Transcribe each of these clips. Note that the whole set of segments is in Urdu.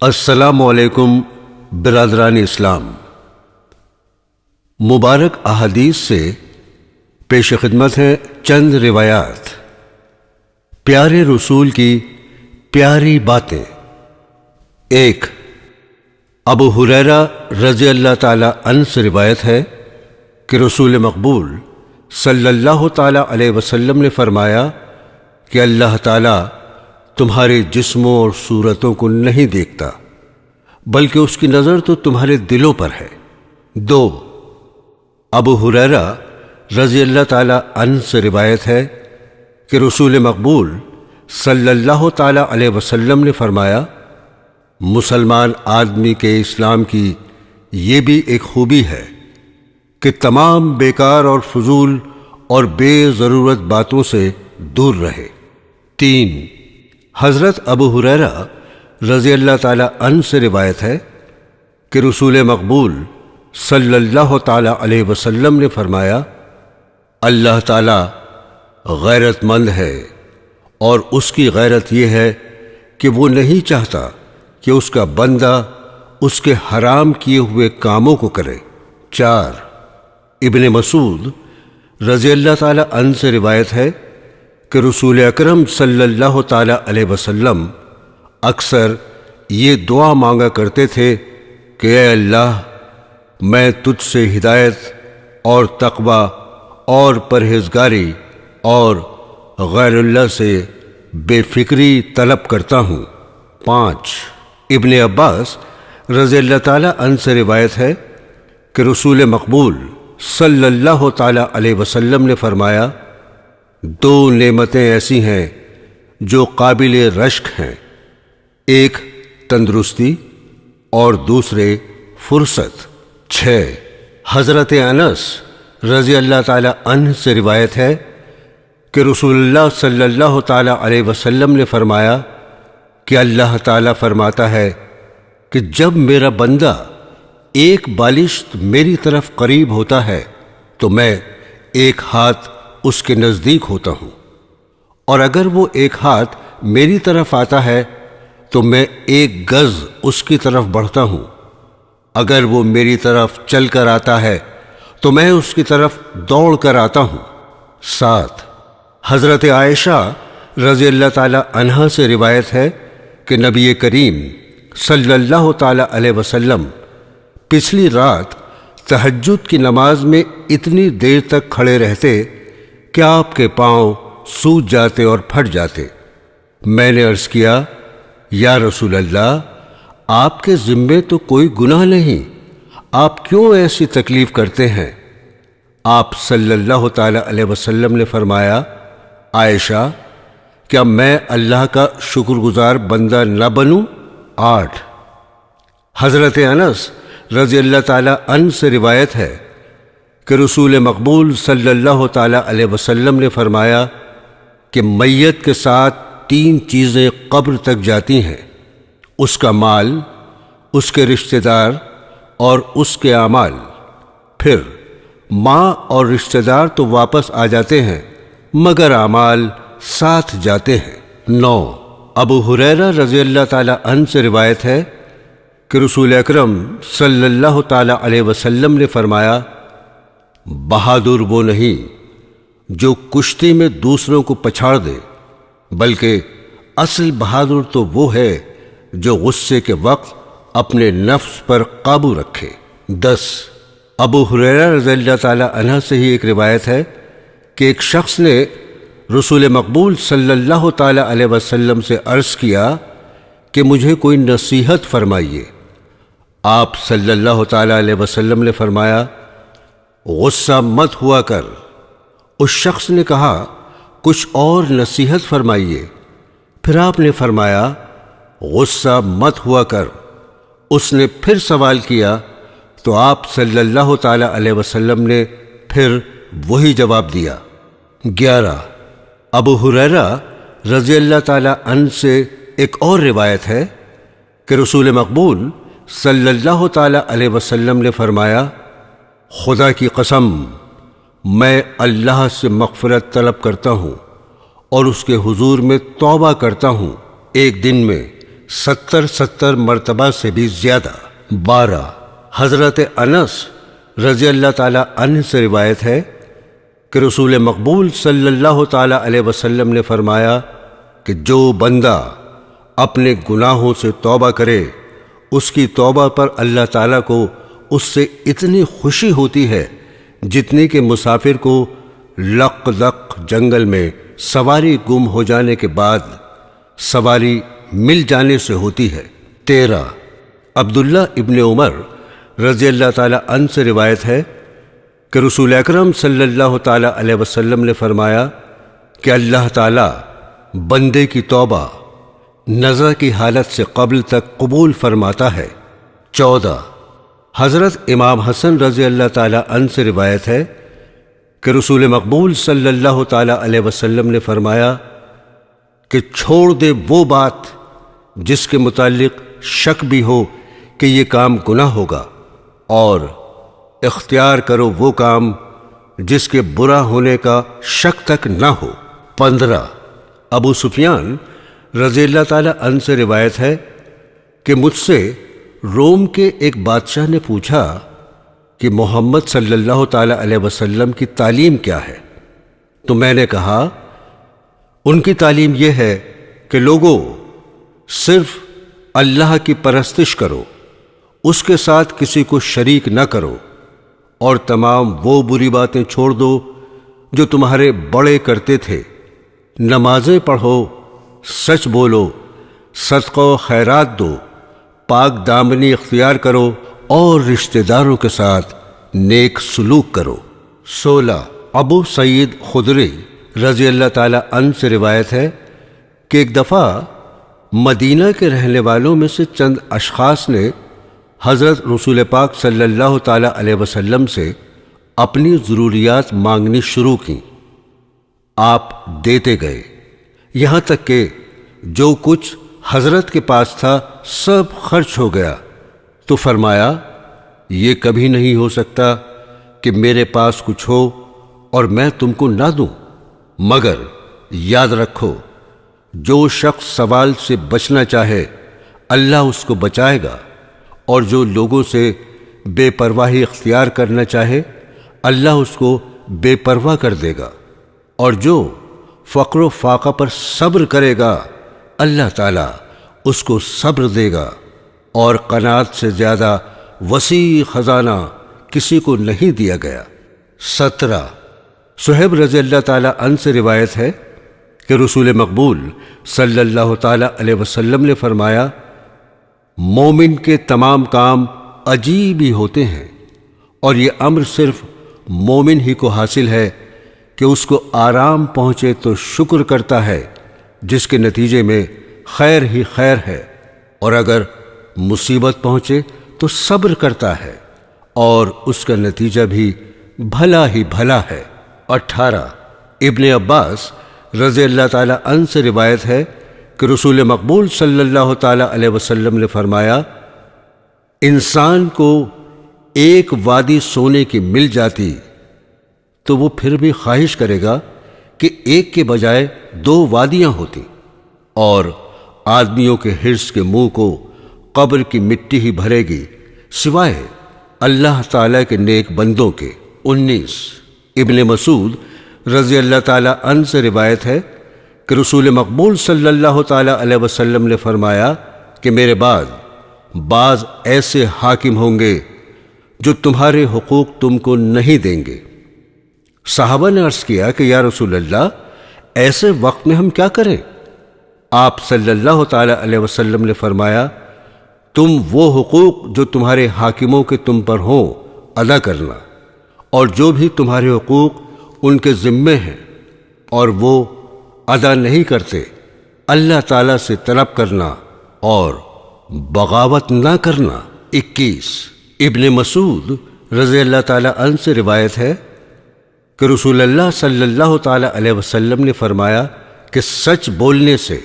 السلام علیکم برادران اسلام۔ مبارک احادیث سے پیش خدمت ہیں چند روایات۔ پیارے رسول کی پیاری باتیں۔ ایک، ابو ہریرہ رضی اللہ تعالی عنہ سے روایت ہے کہ رسول مقبول صلی اللہ تعالی علیہ وسلم نے فرمایا کہ اللہ تعالی تمہارے جسموں اور صورتوں کو نہیں دیکھتا بلکہ اس کی نظر تو تمہارے دلوں پر ہے۔ دو، ابو ہریرہ رضی اللہ تعالی عنہ سے روایت ہے کہ رسول مقبول صلی اللہ تعالی علیہ وسلم نے فرمایا، مسلمان آدمی کے اسلام کی یہ بھی ایک خوبی ہے کہ تمام بیکار اور فضول اور بے ضرورت باتوں سے دور رہے۔ تین، حضرت ابو ہریرہ رضی اللہ تعالی عنہ سے روایت ہے کہ رسول مقبول صلی اللہ تعالی علیہ وسلم نے فرمایا، اللہ تعالی غیرت مند ہے اور اس کی غیرت یہ ہے کہ وہ نہیں چاہتا کہ اس کا بندہ اس کے حرام کیے ہوئے کاموں کو کرے۔ چار، ابن مسعود رضی اللہ تعالی عنہ سے روایت ہے کہ رسول اکرم صلی اللہ تعالی علیہ وسلم اکثر یہ دعا مانگا کرتے تھے کہ اے اللہ، میں تجھ سے ہدایت اور تقوی اور پرہیزگاری اور غیر اللہ سے بے فکری طلب کرتا ہوں۔ پانچ، ابن عباس رضی اللہ تعالی عنہ سے روایت ہے کہ رسول مقبول صلی اللہ تعالی علیہ وسلم نے فرمایا، دو نعمتیں ایسی ہیں جو قابل رشک ہیں، ایک تندرستی اور دوسرے فرصت۔ چھ، حضرت انس رضی اللہ تعالی عنہ سے روایت ہے کہ رسول اللہ صلی اللہ تعالی علیہ وسلم نے فرمایا کہ اللہ تعالی فرماتا ہے کہ جب میرا بندہ ایک بالشت میری طرف قریب ہوتا ہے تو میں ایک ہاتھ اس کے نزدیک ہوتا ہوں، اور اگر وہ ایک ہاتھ میری طرف آتا ہے تو میں ایک گز اس کی طرف بڑھتا ہوں، اگر وہ میری طرف چل کر آتا ہے تو میں اس کی طرف دوڑ کر آتا ہوں۔ سات، حضرت عائشہ رضی اللہ تعالی عنہا سے روایت ہے کہ نبی کریم صلی اللہ تعالی علیہ وسلم پچھلی رات تہجد کی نماز میں اتنی دیر تک کھڑے رہتے کہ آپ کے پاؤں سوج جاتے اور پھٹ جاتے۔ میں نے عرض کیا، یا رسول اللہ، آپ کے ذمے تو کوئی گناہ نہیں، آپ کیوں ایسی تکلیف کرتے ہیں؟ آپ صلی اللہ تعالی علیہ وسلم نے فرمایا، عائشہ، کیا میں اللہ کا شکر گزار بندہ نہ بنوں؟ آٹھ، حضرت انس رضی اللہ تعالی عنہ سے روایت ہے کہ رسول مقبول صلی اللہ تعالی علیہ وسلم نے فرمایا کہ میت کے ساتھ تین چیزیں قبر تک جاتی ہیں، اس کا مال، اس کے رشتہ دار اور اس کے اعمال۔ پھر ماں اور رشتہ دار تو واپس آ جاتے ہیں مگر اعمال ساتھ جاتے ہیں۔ نو، ابو ہریرہ رضی اللہ تعالی عنہ سے روایت ہے کہ رسول اکرم صلی اللہ تعالی علیہ وسلم نے فرمایا، بہادر وہ نہیں جو کشتی میں دوسروں کو پچھاڑ دے، بلکہ اصل بہادر تو وہ ہے جو غصے کے وقت اپنے نفس پر قابو رکھے۔ 10، ابو ہریرہ رضی اللہ تعالی عنہ سے ہی ایک روایت ہے کہ ایک شخص نے رسول مقبول صلی اللہ تعالی علیہ وسلم سے عرض کیا کہ مجھے کوئی نصیحت فرمائیے۔ آپ صلی اللہ تعالی علیہ وسلم نے فرمایا، غصہ مت ہوا کر۔ اس شخص نے کہا، کچھ اور نصیحت فرمائیے۔ پھر آپ نے فرمایا، غصہ مت ہوا کر۔ اس نے پھر سوال کیا تو آپ صلی اللہ تعالی علیہ وسلم نے پھر وہی جواب دیا۔ 11، ابو ہریرہ رضی اللہ تعالی عنہ سے ایک اور روایت ہے کہ رسول مقبول صلی اللہ تعالی علیہ وسلم نے فرمایا، خدا کی قسم، میں اللہ سے مغفرت طلب کرتا ہوں اور اس کے حضور میں توبہ کرتا ہوں، ایک دن میں 70 مرتبہ سے بھی زیادہ۔ 12 حضرت انس رضی اللہ تعالی عنہ سے روایت ہے کہ رسول مقبول صلی اللہ تعالی علیہ وسلم نے فرمایا کہ جو بندہ اپنے گناہوں سے توبہ کرے اس کی توبہ پر اللہ تعالیٰ کو اس سے اتنی خوشی ہوتی ہے جتنی کہ مسافر کو لق دق جنگل میں سواری گم ہو جانے کے بعد سواری مل جانے سے ہوتی ہے۔ 13 عبداللہ ابن عمر رضی اللہ تعالی عنہ سے روایت ہے کہ رسول اکرم صلی اللہ تعالی علیہ وسلم نے فرمایا کہ اللہ تعالی بندے کی توبہ نزع کی حالت سے قبل تک قبول فرماتا ہے۔ 14 حضرت امام حسن رضی اللہ تعالی عنہ سے روایت ہے کہ رسول مقبول صلی اللہ تعالی علیہ وسلم نے فرمایا کہ چھوڑ دے وہ بات جس کے متعلق شک بھی ہو کہ یہ کام گناہ ہوگا، اور اختیار کرو وہ کام جس کے برا ہونے کا شک تک نہ ہو۔ 15 ابو سفیان رضی اللہ تعالی عنہ سے روایت ہے کہ مجھ سے روم کے ایک بادشاہ نے پوچھا کہ محمد صلی اللہ تعالی علیہ وسلم کی تعلیم کیا ہے؟ تو میں نے کہا ان کی تعلیم یہ ہے کہ لوگوں صرف اللہ کی پرستش کرو، اس کے ساتھ کسی کو شریک نہ کرو، اور تمام وہ بری باتیں چھوڑ دو جو تمہارے بڑے کرتے تھے، نمازیں پڑھو، سچ بولو، صدقہ و خیرات دو، پاک دامنی اختیار کرو، اور رشتہ داروں کے ساتھ نیک سلوک کرو۔ 16 ابو سعید خدری رضی اللہ تعالی عنہ سے روایت ہے کہ ایک دفعہ مدینہ کے رہنے والوں میں سے چند اشخاص نے حضرت رسول پاک صلی اللہ تعالی علیہ وسلم سے اپنی ضروریات مانگنی شروع کی۔ آپ دیتے گئے، یہاں تک کہ جو کچھ حضرت کے پاس تھا سب خرچ ہو گیا۔ تو فرمایا یہ کبھی نہیں ہو سکتا کہ میرے پاس کچھ ہو اور میں تم کو نہ دوں، مگر یاد رکھو جو شخص سوال سے بچنا چاہے اللہ اس کو بچائے گا، اور جو لوگوں سے بے پرواہی اختیار کرنا چاہے اللہ اس کو بے پرواہ کر دے گا، اور جو فقر و فاقہ پر صبر کرے گا اللہ تعالیٰ اس کو صبر دے گا، اور قناعت سے زیادہ وسیع خزانہ کسی کو نہیں دیا گیا۔ 17 صہیب رضی اللہ تعالی عنہ سے روایت ہے کہ رسول مقبول صلی اللہ تعالی علیہ وسلم نے فرمایا مومن کے تمام کام عجیب ہی ہوتے ہیں، اور یہ امر صرف مومن ہی کو حاصل ہے کہ اس کو آرام پہنچے تو شکر کرتا ہے، جس کے نتیجے میں خیر ہی خیر ہے، اور اگر مصیبت پہنچے تو صبر کرتا ہے اور اس کا نتیجہ بھی بھلا ہی بھلا ہے۔ 18 ابن عباس رضی اللہ تعالی عنہ سے روایت ہے کہ رسول مقبول صلی اللہ تعالی علیہ وسلم نے فرمایا انسان کو ایک وادی سونے کی مل جاتی تو وہ پھر بھی خواہش کرے گا کہ ایک کے بجائے 2 وادیاں ہوتی، اور آدمیوں کے حرص کے منہ کو قبر کی مٹی ہی بھرے گی سوائے اللہ تعالیٰ کے نیک بندوں کے۔ 19 ابن مسعود رضی اللہ تعالی عنہ سے روایت ہے کہ رسول مقبول صلی اللہ تعالی علیہ وسلم نے فرمایا کہ میرے بعد بعض ایسے حاکم ہوں گے جو تمہارے حقوق تم کو نہیں دیں گے۔ صحابہ نے عرض کیا کہ یا رسول اللہ ایسے وقت میں ہم کیا کریں؟ آپ صلی اللہ تعالی علیہ وسلم نے فرمایا تم وہ حقوق جو تمہارے حاکموں کے تم پر ہوں ادا کرنا، اور جو بھی تمہارے حقوق ان کے ذمے ہیں اور وہ ادا نہیں کرتے اللہ تعالیٰ سے طلب کرنا اور بغاوت نہ کرنا۔ 21 ابن مسعود رضی اللہ تعالی عنہ سے روایت ہے کہ رسول اللہ صلی اللہ تعالی علیہ وسلم نے فرمایا کہ سچ بولنے سے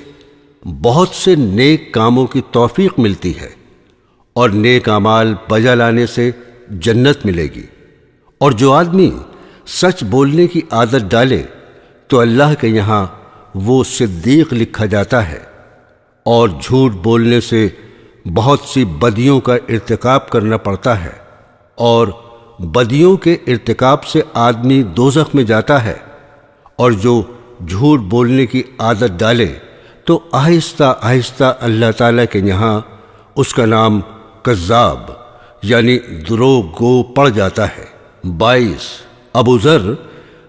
بہت سے نیک کاموں کی توفیق ملتی ہے، اور نیک اعمال بجا لانے سے جنت ملے گی، اور جو آدمی سچ بولنے کی عادت ڈالے تو اللہ کے یہاں وہ صدیق لکھا جاتا ہے، اور جھوٹ بولنے سے بہت سی بدیوں کا ارتکاب کرنا پڑتا ہے، اور بدیوں کے ارتکاب سے آدمی دوزخ میں جاتا ہے، اور جو جھوٹ بولنے کی عادت ڈالے تو آہستہ آہستہ اللہ تعالیٰ کے یہاں اس کا نام کذاب یعنی دروغ گو پڑ جاتا ہے۔ 22 ابو ذر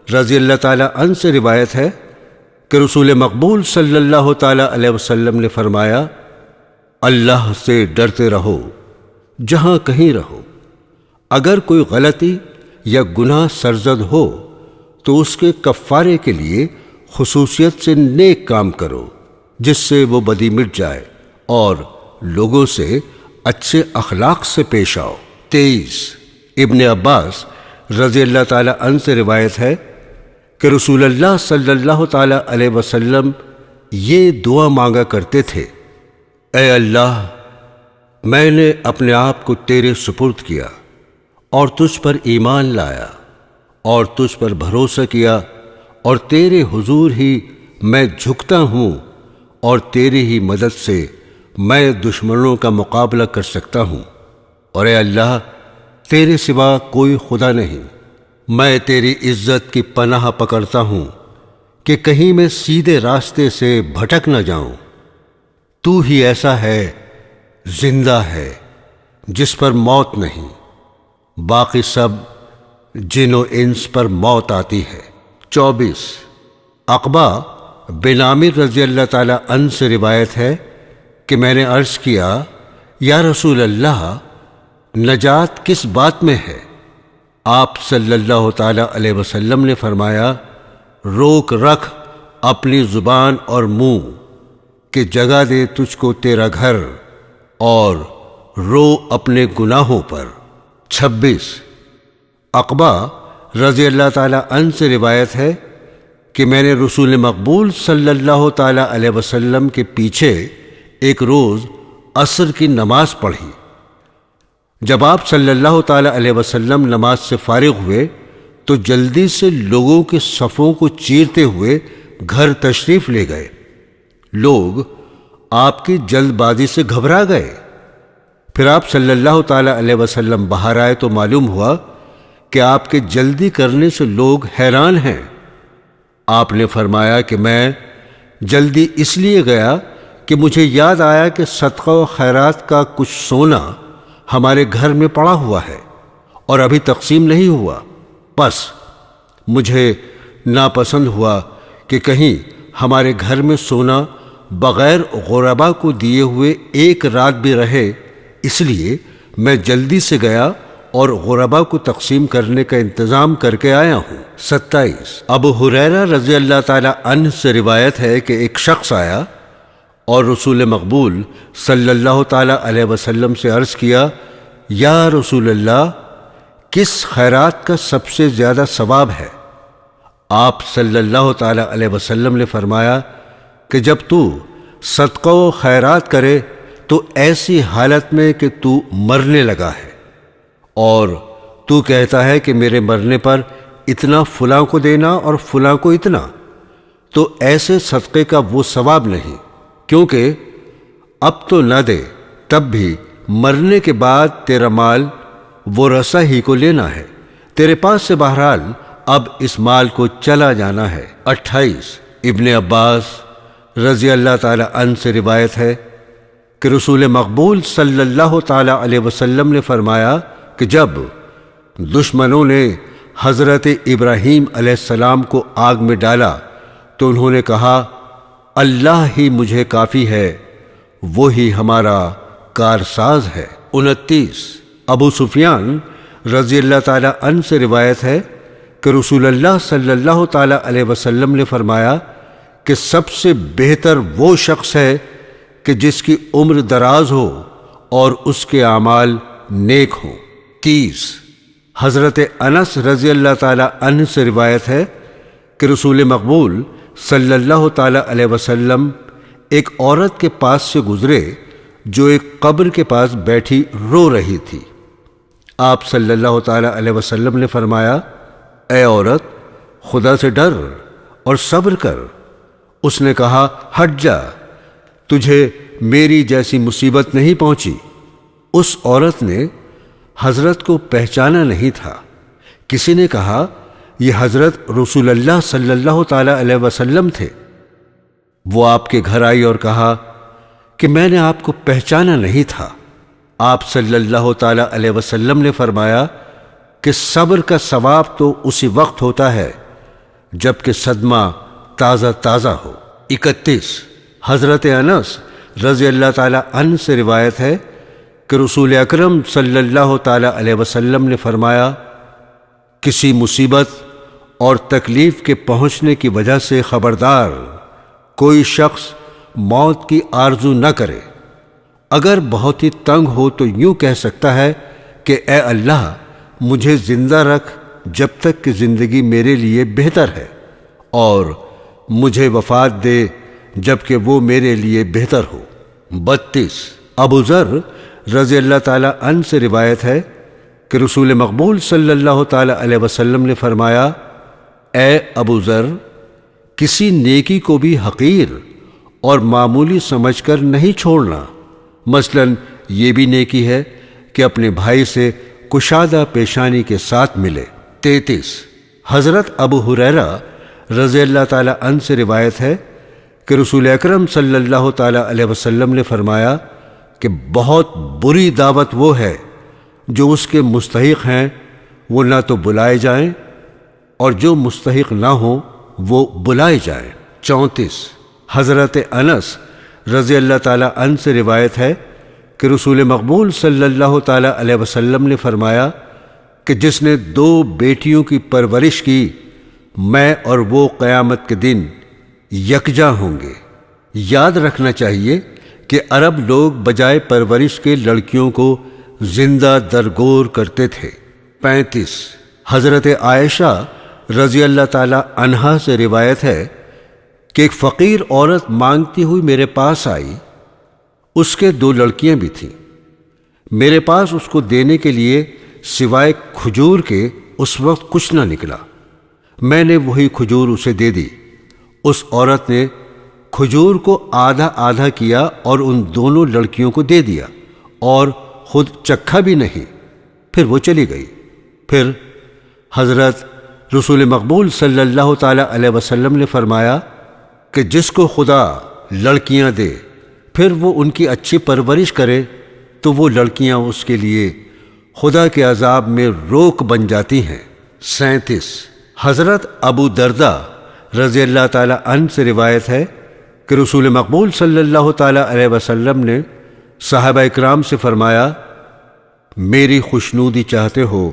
رضی اللہ تعالیٰ عنہ سے روایت ہے کہ رسول مقبول صلی اللہ تعالیٰ علیہ وسلم نے فرمایا، اللہ سے ڈرتے رہو جہاں کہیں رہو، اگر کوئی غلطی یا گناہ سرزد ہو تو اس کے کفارے کے لیے خصوصیت سے نیک کام کرو جس سے وہ بدی مٹ جائے، اور لوگوں سے اچھے اخلاق سے پیش آؤ۔ 23 ابن عباس رضی اللہ تعالیٰ عنہ سے روایت ہے کہ رسول اللہ صلی اللہ تعالیٰ علیہ وسلم یہ دعا مانگا کرتے تھے، اے اللہ، میں نے اپنے آپ کو تیرے سپرد کیا اور تجھ پر ایمان لایا اور تجھ پر بھروسہ کیا، اور تیرے حضور ہی میں جھکتا ہوں، اور تیری ہی مدد سے میں دشمنوں کا مقابلہ کر سکتا ہوں، اور اے اللہ، تیرے سوا کوئی خدا نہیں، میں تیری عزت کی پناہ پکڑتا ہوں کہ کہیں میں سیدھے راستے سے بھٹک نہ جاؤں۔ تو ہی ایسا ہے زندہ ہے جس پر موت نہیں، باقی سب جن و انس پر موت آتی ہے۔ 24 عقبہ بن عامر رضی اللہ تعالیٰ عنہ سے روایت ہے کہ میں نے عرض کیا، یا رسول اللہ، نجات کس بات میں ہے؟ آپ صلی اللہ تعالیٰ علیہ وسلم نے فرمایا، روک رکھ اپنی زبان اور منہ کہ جگہ دے تجھ کو تیرا گھر، اور رو اپنے گناہوں پر۔ 26 عقبہ رضی اللہ تعالیٰ عنہ سے روایت ہے کہ میں نے رسول مقبول صلی اللہ تعالیٰ علیہ وسلم کے پیچھے ایک روز عصر کی نماز پڑھی۔ جب آپ صلی اللہ تعالیٰ علیہ وسلم نماز سے فارغ ہوئے تو جلدی سے لوگوں کے صفوں کو چیرتے ہوئے گھر تشریف لے گئے۔ لوگ آپ کی جلد بازی سے گھبرا گئے۔ پھر آپ صلی اللہ تعالیٰ علیہ وسلم باہر آئے تو معلوم ہوا کہ آپ کے جلدی کرنے سے لوگ حیران ہیں۔ آپ نے فرمایا کہ میں جلدی اس لیے گیا کہ مجھے یاد آیا کہ صدقہ و خیرات کا کچھ سونا ہمارے گھر میں پڑا ہوا ہے اور ابھی تقسیم نہیں ہوا، بس مجھے ناپسند ہوا کہ کہیں ہمارے گھر میں سونا بغیر غربا کو دیے ہوئے ایک رات بھی رہے، اس لیے میں جلدی سے گیا اور غربا کو تقسیم کرنے کا انتظام کر کے آیا ہوں۔ 27 ابو ہریرہ رضی اللہ تعالیٰ عنہ سے روایت ہے کہ ایک شخص آیا اور رسول مقبول صلی اللہ تعالیٰ علیہ وسلم سے عرض کیا، یا رسول اللہ، کس خیرات کا سب سے زیادہ ثواب ہے؟ آپ صلی اللہ تعالیٰ علیہ وسلم نے فرمایا کہ جب تو صدقہ و خیرات کرے تو ایسی حالت میں کہ تو مرنے لگا ہے اور تو کہتا ہے کہ میرے مرنے پر اتنا فلاں کو دینا اور فلاں کو اتنا، تو ایسے صدقے کا وہ ثواب نہیں، کیونکہ اب تو نہ دے تب بھی مرنے کے بعد تیرا مال وہ رسا ہی کو لینا ہے، تیرے پاس سے بہرحال اب اس مال کو چلا جانا ہے۔ 28 ابن عباس رضی اللہ تعالی عنہ سے روایت ہے کہ رسول مقبول صلی اللہ تعالی علیہ وسلم نے فرمایا کہ جب دشمنوں نے حضرت ابراہیم علیہ السلام کو آگ میں ڈالا تو انہوں نے کہا، اللہ ہی مجھے کافی ہے، وہی ہمارا کارساز ہے۔ 29 ابو سفیان رضی اللہ تعالی عنہ سے روایت ہے کہ رسول اللہ صلی اللہ تعالی علیہ وسلم نے فرمایا کہ سب سے بہتر وہ شخص ہے کہ جس کی عمر دراز ہو اور اس کے اعمال نیک ہوں۔ 30 حضرت انس رضی اللہ تعالی عنہ سے روایت ہے کہ رسول مقبول صلی اللہ تعالی علیہ وسلم ایک عورت کے پاس سے گزرے جو ایک قبر کے پاس بیٹھی رو رہی تھی۔ آپ صلی اللہ تعالی علیہ وسلم نے فرمایا، اے عورت، خدا سے ڈر اور صبر کر۔ اس نے کہا، ہٹ جا، تجھے میری جیسی مصیبت نہیں پہنچی۔ اس عورت نے حضرت کو پہچانا نہیں تھا۔ کسی نے کہا یہ حضرت رسول اللہ صلی اللہ تعالی علیہ وسلم تھے۔ وہ آپ کے گھر آئی اور کہا کہ میں نے آپ کو پہچانا نہیں تھا۔ آپ صلی اللہ تعالی علیہ وسلم نے فرمایا کہ صبر کا ثواب تو اسی وقت ہوتا ہے جب کہ صدمہ تازہ تازہ ہو۔ 31 حضرت انس رضی اللہ تعالی عنہ سے روایت ہے کہ رسول اکرم صلی اللہ تعالی علیہ وسلم نے فرمایا کسی مصیبت اور تکلیف کے پہنچنے کی وجہ سے خبردار کوئی شخص موت کی آرزو نہ کرے۔ اگر بہت ہی تنگ ہو تو یوں کہہ سکتا ہے کہ اے اللہ مجھے زندہ رکھ جب تک کہ زندگی میرے لیے بہتر ہے، اور مجھے وفات دے جب کہ وہ میرے لیے بہتر ہو۔ 32 ابو ذر رضی اللہ تعالی عنہ سے روایت ہے کہ رسول مقبول صلی اللہ تعالی علیہ وسلم نے فرمایا اے ابو ذر، کسی نیکی کو بھی حقیر اور معمولی سمجھ کر نہیں چھوڑنا۔ مثلا یہ بھی نیکی ہے کہ اپنے بھائی سے کشادہ پیشانی کے ساتھ ملے۔ 33 حضرت ابو ہریرہ رضی اللہ تعالی عنہ سے روایت ہے کہ رسول اکرم صلی اللہ تعالی علیہ وسلم نے فرمایا کہ بہت بری دعوت وہ ہے جو اس کے مستحق ہیں وہ نہ تو بلائے جائیں اور جو مستحق نہ ہوں وہ بلائے جائیں۔ 34 حضرت انس رضی اللہ تعالی عنہ سے روایت ہے کہ رسول مقبول صلی اللہ تعالی علیہ وسلم نے فرمایا کہ جس نے 2 بیٹیوں کی پرورش کی میں اور وہ قیامت کے دن یکجا ہوں گے۔ یاد رکھنا چاہیے کہ عرب لوگ بجائے پرورش کے لڑکیوں کو زندہ درگور کرتے تھے۔ 35 حضرت عائشہ رضی اللہ تعالی عنہا سے روایت ہے کہ ایک فقیر عورت مانگتی ہوئی میرے پاس آئی۔ اس کے 2 لڑکیاں بھی تھیں۔ میرے پاس اس کو دینے کے لیے سوائے کھجور کے اس وقت کچھ نہ نکلا۔ میں نے وہی کھجور اسے دے دی۔ اس عورت نے کھجور کو آدھا آدھا کیا اور ان دونوں لڑکیوں کو دے دیا اور خود چکھا بھی نہیں، پھر وہ چلی گئی۔ پھر حضرت رسول مقبول صلی اللہ تعالی علیہ وسلم نے فرمایا کہ جس کو خدا لڑکیاں دے پھر وہ ان کی اچھی پرورش کرے تو وہ لڑکیاں اس کے لیے خدا کے عذاب میں روک بن جاتی ہیں۔ 37 حضرت ابو دردہ رضی اللہ تعالی عنہ سے روایت ہے کہ رسول مقبول صلی اللہ تعالی علیہ وسلم نے صحابہ اکرام سے فرمایا میری خوشنودی چاہتے ہو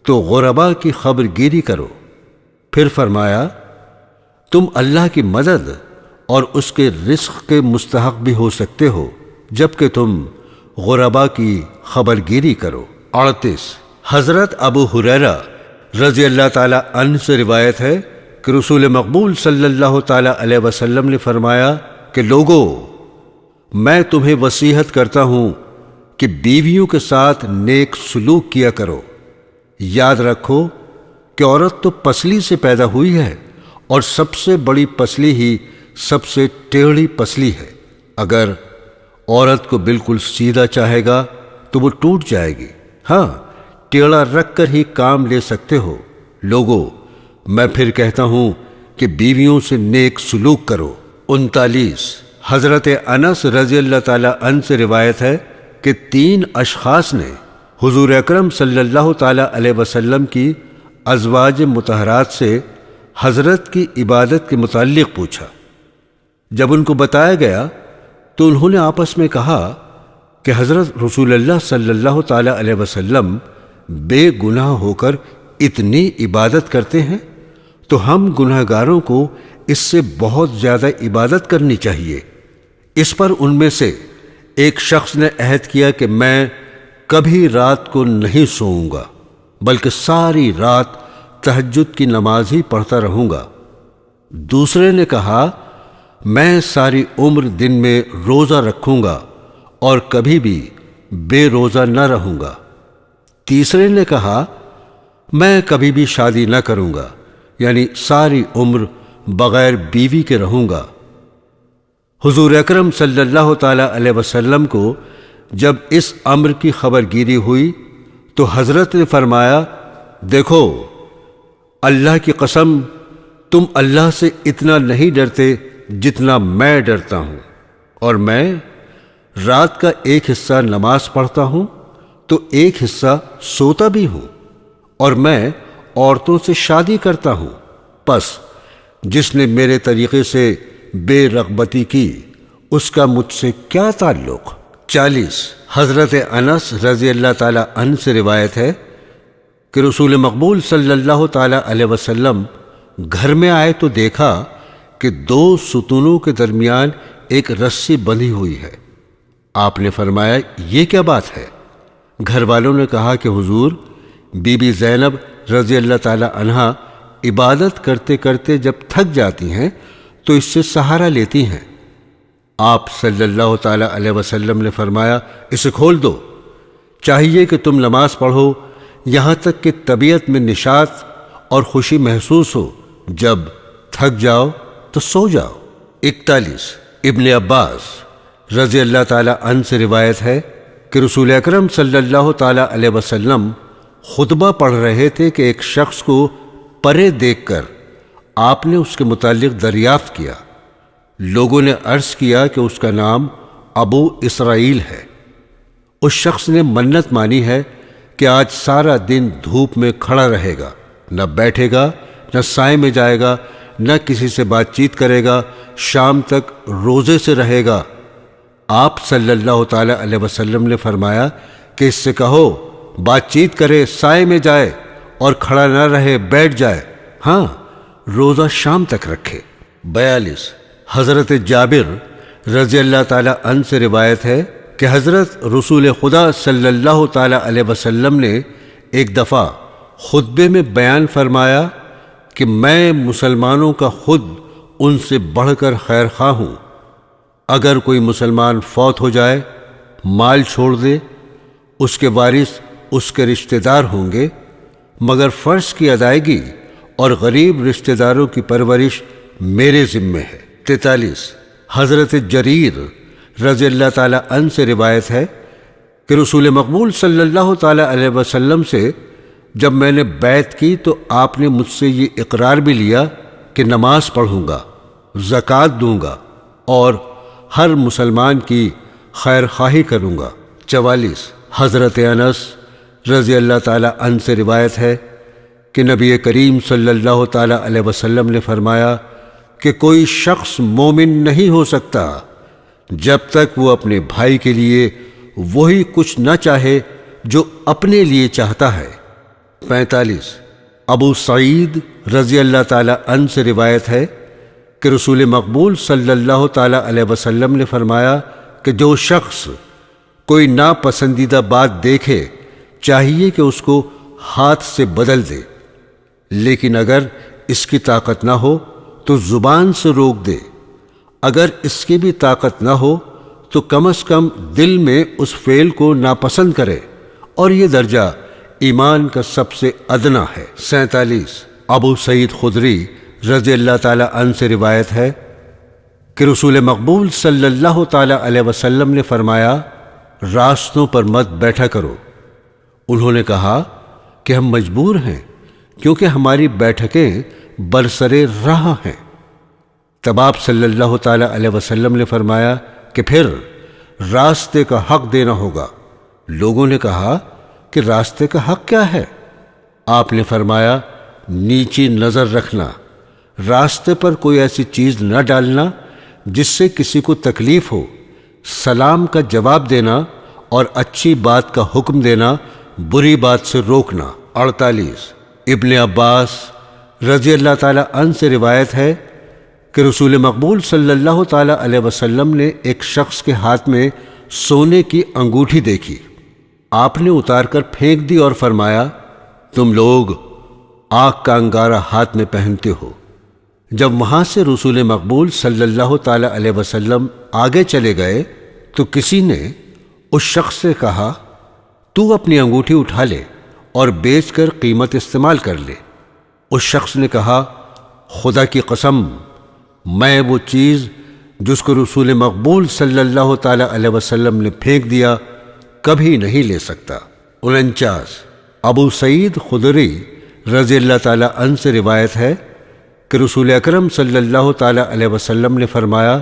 تو غرباء کی خبر گیری کرو۔ پھر فرمایا تم اللہ کی مدد اور اس کے رزق کے مستحق بھی ہو سکتے ہو جبکہ تم غرباء کی خبر گیری کرو۔ 38 حضرت ابو ہریرہ رضی اللہ تعالی عنہ سے روایت ہے کہ رسول مقبول صلی اللہ تعالی علیہ وسلم نے فرمایا کہ لوگو میں تمہیں وصیحت کرتا ہوں کہ بیویوں کے ساتھ نیک سلوک کیا کرو۔ یاد رکھو کہ عورت تو پسلی سے پیدا ہوئی ہے اور سب سے بڑی پسلی ہی سب سے ٹیڑھی پسلی ہے۔ اگر عورت کو بالکل سیدھا چاہے گا تو وہ ٹوٹ جائے گی، ہاں ٹیڑھا رکھ کر ہی کام لے سکتے ہو۔ لوگو میں پھر کہتا ہوں کہ بیویوں سے نیک سلوک کرو۔ 39 حضرت انس رضی اللہ تعالی عنہ سے روایت ہے کہ 3 اشخاص نے حضور اکرم صلی اللہ تعالی علیہ وسلم کی ازواج مطہرات سے حضرت کی عبادت کے متعلق پوچھا۔ جب ان کو بتایا گیا تو انہوں نے آپس میں کہا کہ حضرت رسول اللہ صلی اللہ تعالی علیہ وسلم بے گناہ ہو کر اتنی عبادت کرتے ہیں تو ہم گناہ گاروں کو اس سے بہت زیادہ عبادت کرنی چاہیے۔ اس پر ان میں سے ایک شخص نے عہد کیا کہ میں کبھی رات کو نہیں سوؤں گا بلکہ ساری رات تہجد کی نماز ہی پڑھتا رہوں گا۔ دوسرے نے کہا میں ساری عمر دن میں روزہ رکھوں گا اور کبھی بھی بے روزہ نہ رہوں گا۔ تیسرے نے کہا میں کبھی بھی شادی نہ کروں گا، یعنی ساری عمر بغیر بیوی کے رہوں گا۔ حضور اکرم صلی اللہ تعالی علیہ وسلم کو جب اس امر کی خبر گیری ہوئی تو حضرت نے فرمایا، دیکھو اللہ کی قسم تم اللہ سے اتنا نہیں ڈرتے جتنا میں ڈرتا ہوں، اور میں رات کا ایک حصہ نماز پڑھتا ہوں تو ایک حصہ سوتا بھی ہوں، اور میں عورتوں سے شادی کرتا ہوں، پس جس نے میرے طریقے سے بے رغبتی کی اس کا مجھ سے کیا تعلق؟ 40 حضرت انس رضی اللہ تعالی عنہ سے روایت ہے کہ رسول مقبول صلی اللہ تعالی علیہ وسلم گھر میں آئے تو دیکھا کہ 2 ستونوں کے درمیان ایک رسی بندھی ہوئی ہے۔ آپ نے فرمایا، یہ کیا بات ہے؟ گھر والوں نے کہا کہ حضور، بی بی زینب رضی اللہ تعالی عنہا عبادت کرتے کرتے جب تھک جاتی ہیں تو اس سے سہارا لیتی ہیں۔ آپ صلی اللہ تعالی علیہ وسلم نے فرمایا، اسے کھول دو، چاہیے کہ تم نماز پڑھو یہاں تک کہ طبیعت میں نشاط اور خوشی محسوس ہو، جب تھک جاؤ تو سو جاؤ۔ 41 ابن عباس رضی اللہ تعالی عنہ سے روایت ہے کہ رسول اکرم صلی اللہ تعالی علیہ وسلم خطبہ پڑھ رہے تھے کہ ایک شخص کو پرے دیکھ کر آپ نے اس کے متعلق دریافت کیا۔ لوگوں نے عرض کیا کہ اس کا نام ابو اسرائیل ہے۔ اس شخص نے منت مانی ہے کہ آج سارا دن دھوپ میں کھڑا رہے گا، نہ بیٹھے گا، نہ سائے میں جائے گا، نہ کسی سے بات چیت کرے گا، شام تک روزے سے رہے گا۔ آپ صلی اللہ تعالی علیہ وسلم نے فرمایا کہ اس سے کہو بات چیت کرے، سائے میں جائے، اور کھڑا نہ رہے، بیٹھ جائے، ہاں روزہ شام تک رکھے۔ 42 حضرت جابر رضی اللہ تعالی عنہ سے روایت ہے کہ حضرت رسول خدا صلی اللہ تعالی علیہ وسلم نے ایک دفعہ خطبے میں بیان فرمایا کہ میں مسلمانوں کا خود ان سے بڑھ کر خیر خواہ ہوں۔ اگر کوئی مسلمان فوت ہو جائے، مال چھوڑ دے، اس کے وارث اس کے رشتہ دار ہوں گے، مگر فرض کی ادائیگی اور غریب رشتہ داروں کی پرورش میرے ذمے ہے۔ 43 حضرت جریر رضی اللہ تعالی عنہ سے روایت ہے کہ رسول مقبول صلی اللہ تعالی علیہ وسلم سے جب میں نے بیعت کی تو آپ نے مجھ سے یہ اقرار بھی لیا کہ نماز پڑھوں گا، زکوٰۃ دوں گا، اور ہر مسلمان کی خیر خواہی کروں گا۔ 44 حضرت انس رضی اللہ تعالی عنہ سے روایت ہے کہ نبی کریم صلی اللہ تعالی علیہ وسلم نے فرمایا کہ کوئی شخص مومن نہیں ہو سکتا جب تک وہ اپنے بھائی کے لیے وہی کچھ نہ چاہے جو اپنے لیے چاہتا ہے۔ 45 ابو سعید رضی اللہ تعالی عنہ سے روایت ہے کہ رسول مقبول صلی اللہ تعالی علیہ وسلم نے فرمایا کہ جو شخص کوئی ناپسندیدہ بات دیکھے چاہیے کہ اس کو ہاتھ سے بدل دے، لیکن اگر اس کی طاقت نہ ہو تو زبان سے روک دے، اگر اس کی بھی طاقت نہ ہو تو کم از کم دل میں اس فعل کو ناپسند کرے، اور یہ درجہ ایمان کا سب سے ادنا ہے۔ 47 ابو سعید خدری رضی اللہ تعالی عنہ سے روایت ہے کہ رسول مقبول صلی اللہ تعالی علیہ وسلم نے فرمایا، راستوں پر مت بیٹھا کرو۔ انہوں نے کہا کہ ہم مجبور ہیں کیونکہ ہماری بیٹھکیں برسرے راہ ہیں۔ تب آپ صلی اللہ تعالی علیہ وسلم نے فرمایا کہ پھر راستے کا حق دینا ہوگا۔ لوگوں نے کہا کہ راستے کا حق کیا ہے؟ آپ نے فرمایا، نیچی نظر رکھنا، راستے پر کوئی ایسی چیز نہ ڈالنا جس سے کسی کو تکلیف ہو، سلام کا جواب دینا اور اچھی بات کا حکم دینا، بری بات سے روکنا۔ 48 ابن عباس رضی اللہ تعالی عنہ سے روایت ہے کہ رسول مقبول صلی اللہ تعالی علیہ وسلم نے ایک شخص کے ہاتھ میں سونے کی انگوٹھی دیکھی۔ آپ نے اتار کر پھینک دی اور فرمایا، تم لوگ آگ کا انگارہ ہاتھ میں پہنتے ہو۔ جب وہاں سے رسول مقبول صلی اللہ تعالی علیہ وسلم آگے چلے گئے تو کسی نے اس شخص سے کہا، تو اپنی انگوٹھی اٹھا لے اور بیچ کر قیمت استعمال کر لے۔ اس شخص نے کہا، خدا کی قسم میں وہ چیز جس کو رسول مقبول صلی اللہ تعالی علیہ وسلم نے پھینک دیا کبھی نہیں لے سکتا۔ 49 ابو سعید خدری رضی اللہ تعالی عنہ سے روایت ہے کہ رسول اکرم صلی اللہ تعالی علیہ وسلم نے فرمایا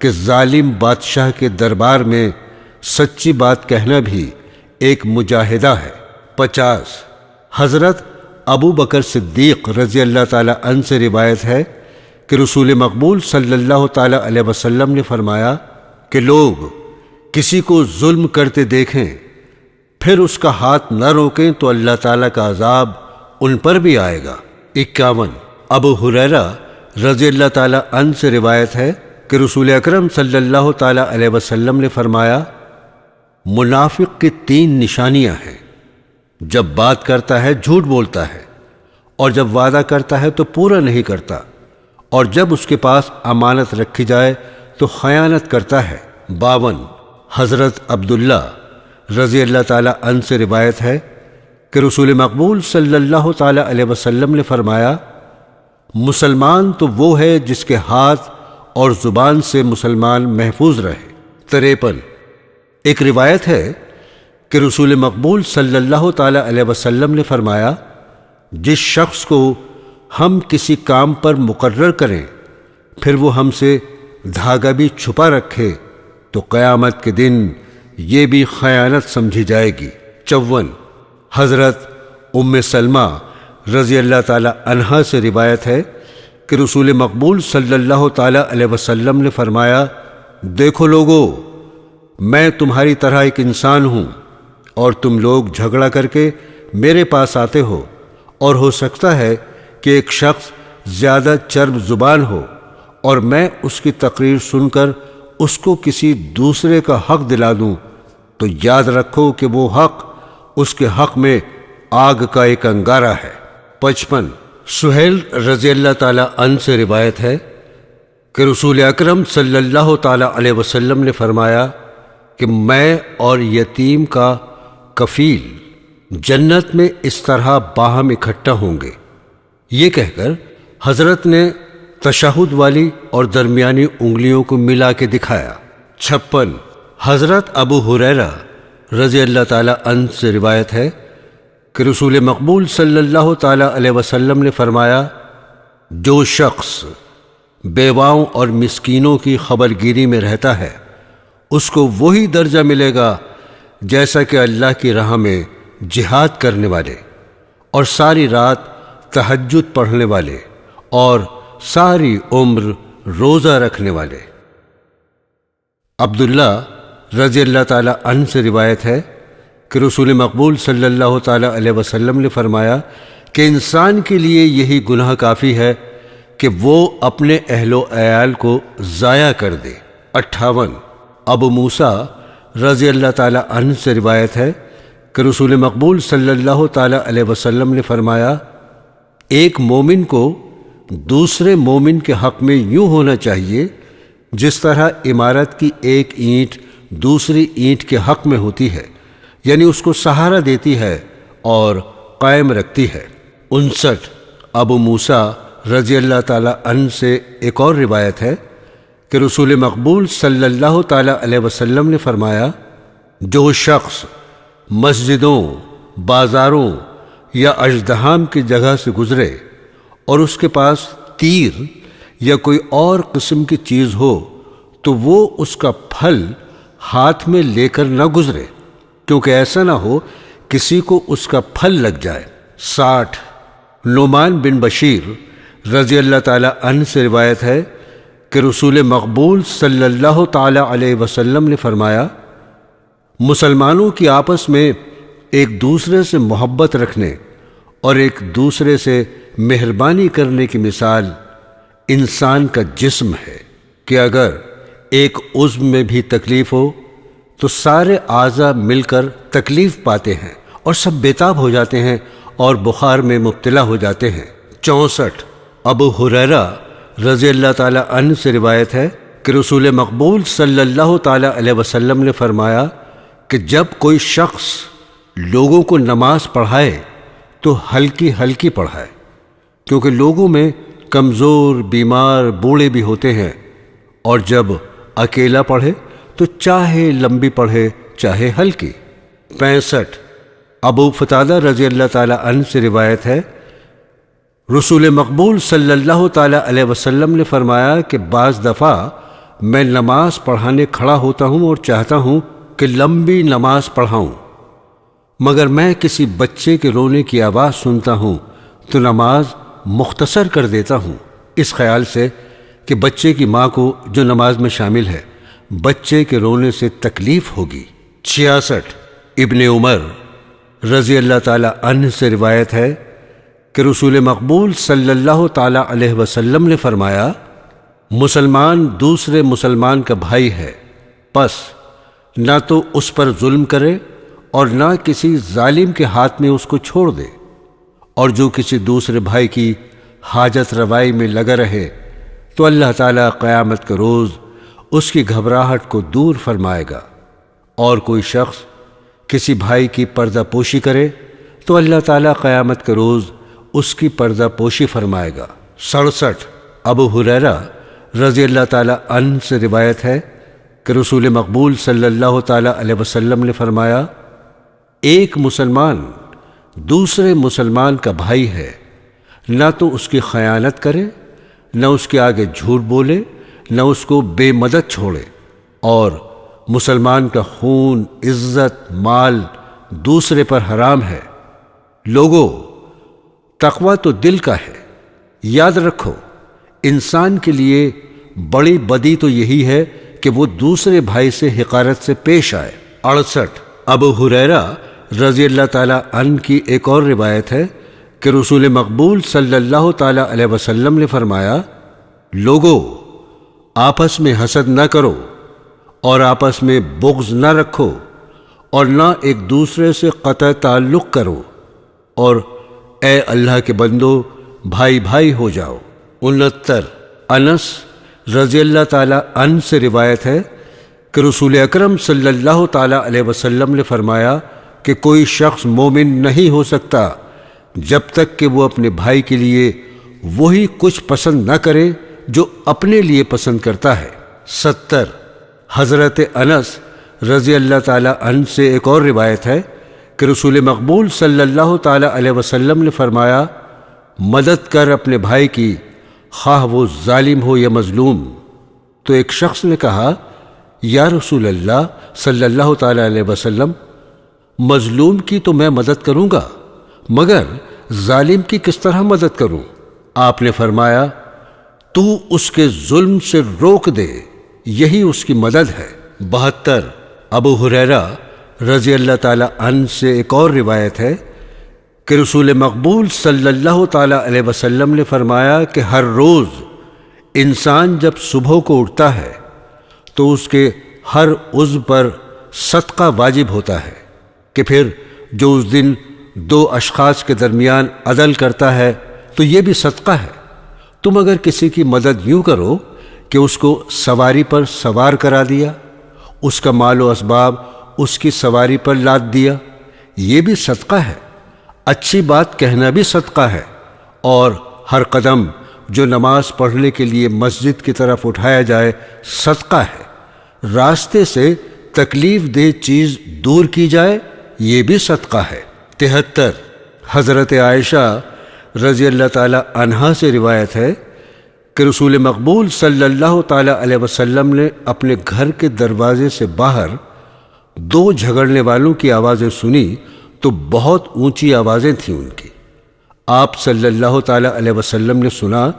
کہ ظالم بادشاہ کے دربار میں سچی بات کہنا بھی ایک مجاہدہ ہے۔ 50 حضرت ابو بکر صدیق رضی اللہ تعالی عنہ سے روایت ہے کہ رسول مقبول صلی اللہ تعالی علیہ وسلم نے فرمایا کہ لوگ کسی کو ظلم کرتے دیکھیں پھر اس کا ہاتھ نہ روکیں تو اللہ تعالیٰ کا عذاب ان پر بھی آئے گا۔ 51 ابو ہریرہ رضی اللہ تعالی عنہ سے روایت ہے کہ رسول اکرم صلی اللہ تعالی علیہ وسلم نے فرمایا منافق کی 3 نشانیاں ہیں، جب بات کرتا ہے جھوٹ بولتا ہے، اور جب وعدہ کرتا ہے تو پورا نہیں کرتا، اور جب اس کے پاس امانت رکھی جائے تو خیانت کرتا ہے۔ 52 حضرت عبداللہ رضی اللہ تعالی عنہ سے روایت ہے کہ رسول مقبول صلی اللہ تعالی علیہ وسلم نے فرمایا مسلمان تو وہ ہے جس کے ہاتھ اور زبان سے مسلمان محفوظ رہے۔ 53 ایک روایت ہے کہ رسول مقبول صلی اللہ تعالی علیہ وسلم نے فرمایا جس شخص کو ہم کسی کام پر مقرر کریں پھر وہ ہم سے دھاگا بھی چھپا رکھے تو قیامت کے دن یہ بھی خیانت سمجھی جائے گی۔ 54 حضرت ام سلمہ رضی اللہ تعالی عنہا سے روایت ہے کہ رسول مقبول صلی اللہ تعالی علیہ وسلم نے فرمایا دیکھو لوگو، میں تمہاری طرح ایک انسان ہوں اور تم لوگ جھگڑا کر کے میرے پاس آتے ہو، اور ہو سکتا ہے کہ ایک شخص زیادہ چرب زبان ہو اور میں اس کی تقریر سن کر اس کو کسی دوسرے کا حق دلا دوں، تو یاد رکھو کہ وہ حق اس کے حق میں آگ کا ایک انگارہ ہے۔ 55 سہیل رضی اللہ تعالی عنہ سے روایت ہے کہ رسول اکرم صلی اللہ تعالی علیہ وسلم نے فرمایا کہ میں اور یتیم کا کفیل جنت میں اس طرح باہم اکٹھا ہوں گے۔ یہ کہہ کر حضرت نے تشہد والی اور درمیانی انگلیوں کو ملا کے دکھایا۔ 56 حضرت ابو ہریرہ رضی اللہ تعالی عنہ سے روایت ہے کہ رسول مقبول صلی اللہ تعالی علیہ وسلم نے فرمایا جو شخص بیواؤں اور مسکینوں کی خبر گیری میں رہتا ہے اس کو وہی درجہ ملے گا جیسا کہ اللہ کی راہ میں جہاد کرنے والے اور ساری رات تہجد پڑھنے والے اور ساری عمر روزہ رکھنے والے۔ عبداللہ رضی اللہ تعالی عنہ سے روایت ہے کہ رسول مقبول صلی اللہ تعالی علیہ وسلم نے فرمایا کہ انسان کے لیے یہی گناہ کافی ہے کہ وہ اپنے اہل و عیال کو ضائع کر دے۔ 58 ابو موسیٰ رضی اللہ تعالی عنہ سے روایت ہے کہ رسول مقبول صلی اللہ تعالی علیہ وسلم نے فرمایا ایک مومن کو دوسرے مومن کے حق میں یوں ہونا چاہیے جس طرح عمارت کی ایک اینٹ دوسری اینٹ کے حق میں ہوتی ہے، یعنی اس کو سہارا دیتی ہے اور قائم رکھتی ہے۔ 59 ابو موسیٰ رضی اللہ تعالی عنہ سے ایک اور روایت ہے کہ رسول مقبول صلی اللہ تعالی علیہ وسلم نے فرمایا جو شخص مسجدوں، بازاروں یا اژدہام کی جگہ سے گزرے اور اس کے پاس تیر یا کوئی اور قسم کی چیز ہو تو وہ اس کا پھل ہاتھ میں لے کر نہ گزرے، کیونکہ ایسا نہ ہو کسی کو اس کا پھل لگ جائے۔ 60 نعمان بن بشیر رضی اللہ تعالی عنہ سے روایت ہے کہ رسول مقبول صلی اللہ تعالی علیہ وسلم نے فرمایا مسلمانوں کی آپس میں ایک دوسرے سے محبت رکھنے اور ایک دوسرے سے مہربانی کرنے کی مثال انسان کا جسم ہے کہ اگر ایک عضو میں بھی تکلیف ہو تو سارے اعضاء مل کر تکلیف پاتے ہیں اور سب بے تاب ہو جاتے ہیں اور بخار میں مبتلا ہو جاتے ہیں۔ 64 ابو ہریرہ رضی اللہ تعالی عنہ سے روایت ہے کہ رسول مقبول صلی اللہ تعالی علیہ وسلم نے فرمایا کہ جب کوئی شخص لوگوں کو نماز پڑھائے تو ہلکی ہلکی پڑھائے، کیونکہ لوگوں میں کمزور، بیمار، بوڑھے بھی ہوتے ہیں اور جب اکیلا پڑھے تو چاہے لمبی پڑھے چاہے ہلکی۔ 65 ابو قتادہ رضی اللہ تعالی عنہ سے روایت ہے، رسول مقبول صلی اللہ تعالی علیہ وسلم نے فرمایا کہ بعض دفعہ میں نماز پڑھانے کھڑا ہوتا ہوں اور چاہتا ہوں کہ لمبی نماز پڑھاؤں، مگر میں کسی بچے کے رونے کی آواز سنتا ہوں تو نماز مختصر کر دیتا ہوں، اس خیال سے کہ بچے کی ماں کو جو نماز میں شامل ہے بچے کے رونے سے تکلیف ہوگی۔ 66 ابن عمر رضی اللہ تعالی عنہ سے روایت ہے کہ رسول مقبول صلی اللہ تعالی علیہ وسلم نے فرمایا، مسلمان دوسرے مسلمان کا بھائی ہے، پس نہ تو اس پر ظلم کرے اور نہ کسی ظالم کے ہاتھ میں اس کو چھوڑ دے، اور جو کسی دوسرے بھائی کی حاجت روائی میں لگا رہے تو اللہ تعالیٰ قیامت کے روز اس کی گھبراہٹ کو دور فرمائے گا، اور کوئی شخص کسی بھائی کی پردہ پوشی کرے تو اللہ تعالیٰ قیامت کے روز اس کی پردہ پوشی فرمائے گا۔ 67 ابو ہریرہ رضی اللہ تعالی عنہ سے روایت ہے کہ رسول مقبول صلی اللہ تعالی علیہ وسلم نے فرمایا، ایک مسلمان دوسرے مسلمان کا بھائی ہے، نہ تو اس کی خیانت کرے، نہ اس کے آگے جھوٹ بولے، نہ اس کو بے مدد چھوڑے، اور مسلمان کا خون، عزت، مال دوسرے پر حرام ہے۔ لوگوں، تقوی تو دل کا ہے، یاد رکھو انسان کے لیے بڑی بدی تو یہی ہے کہ وہ دوسرے بھائی سے حقارت سے پیش آئے۔ 68 ابو ہریرہ رضی اللہ تعالی عنہ کی ایک اور روایت ہے کہ رسول مقبول صلی اللہ تعالی علیہ وسلم نے فرمایا، لوگوں، آپس میں حسد نہ کرو اور آپس میں بغض نہ رکھو اور نہ ایک دوسرے سے قطع تعلق کرو، اور اے اللہ کے بندو بھائی بھائی ہو جاؤ۔ 69 انس رضی اللہ تعالی عنہ سے روایت ہے کہ رسول اکرم صلی اللہ تعالی علیہ وسلم نے فرمایا کہ کوئی شخص مومن نہیں ہو سکتا جب تک کہ وہ اپنے بھائی کے لیے وہی کچھ پسند نہ کرے جو اپنے لیے پسند کرتا ہے۔ 70 حضرت انس رضی اللہ تعالی عنہ سے ایک اور روایت ہے کہ رسول مقبول صلی اللہ تعالی علیہ وسلم نے فرمایا، مدد کر اپنے بھائی کی، خواہ وہ ظالم ہو یا مظلوم۔ تو ایک شخص نے کہا، یا رسول اللہ صلی اللہ تعالی علیہ وسلم، مظلوم کی تو میں مدد کروں گا، مگر ظالم کی کس طرح مدد کروں؟ آپ نے فرمایا، تو اس کے ظلم سے روک دے، یہی اس کی مدد ہے۔ 72 ابو ہریرہ رضی اللہ تعالی عنہ سے ایک اور روایت ہے کہ رسول مقبول صلی اللہ تعالی علیہ وسلم نے فرمایا کہ ہر روز انسان جب صبح کو اٹھتا ہے تو اس کے ہر عضو پر صدقہ واجب ہوتا ہے، کہ پھر جو اس دن دو اشخاص کے درمیان عدل کرتا ہے تو یہ بھی صدقہ ہے۔ تم اگر کسی کی مدد یوں کرو کہ اس کو سواری پر سوار کرا دیا، اس کا مال و اسباب اس کی سواری پر لاد دیا، یہ بھی صدقہ ہے۔ اچھی بات کہنا بھی صدقہ ہے، اور ہر قدم جو نماز پڑھنے کے لیے مسجد کی طرف اٹھایا جائے صدقہ ہے۔ راستے سے تکلیف دہ چیز دور کی جائے، یہ بھی صدقہ ہے۔ 73 حضرت عائشہ رضی اللہ تعالی عنہا سے روایت ہے کہ رسول مقبول صلی اللہ تعالی علیہ وسلم نے اپنے گھر کے دروازے سے باہر دو جھگڑنے والوں کی آوازیں سنی تو بہت اونچی آوازیں تھیں ان کی۔ آپ صلی اللہ تعالی علیہ وسلم نے سنا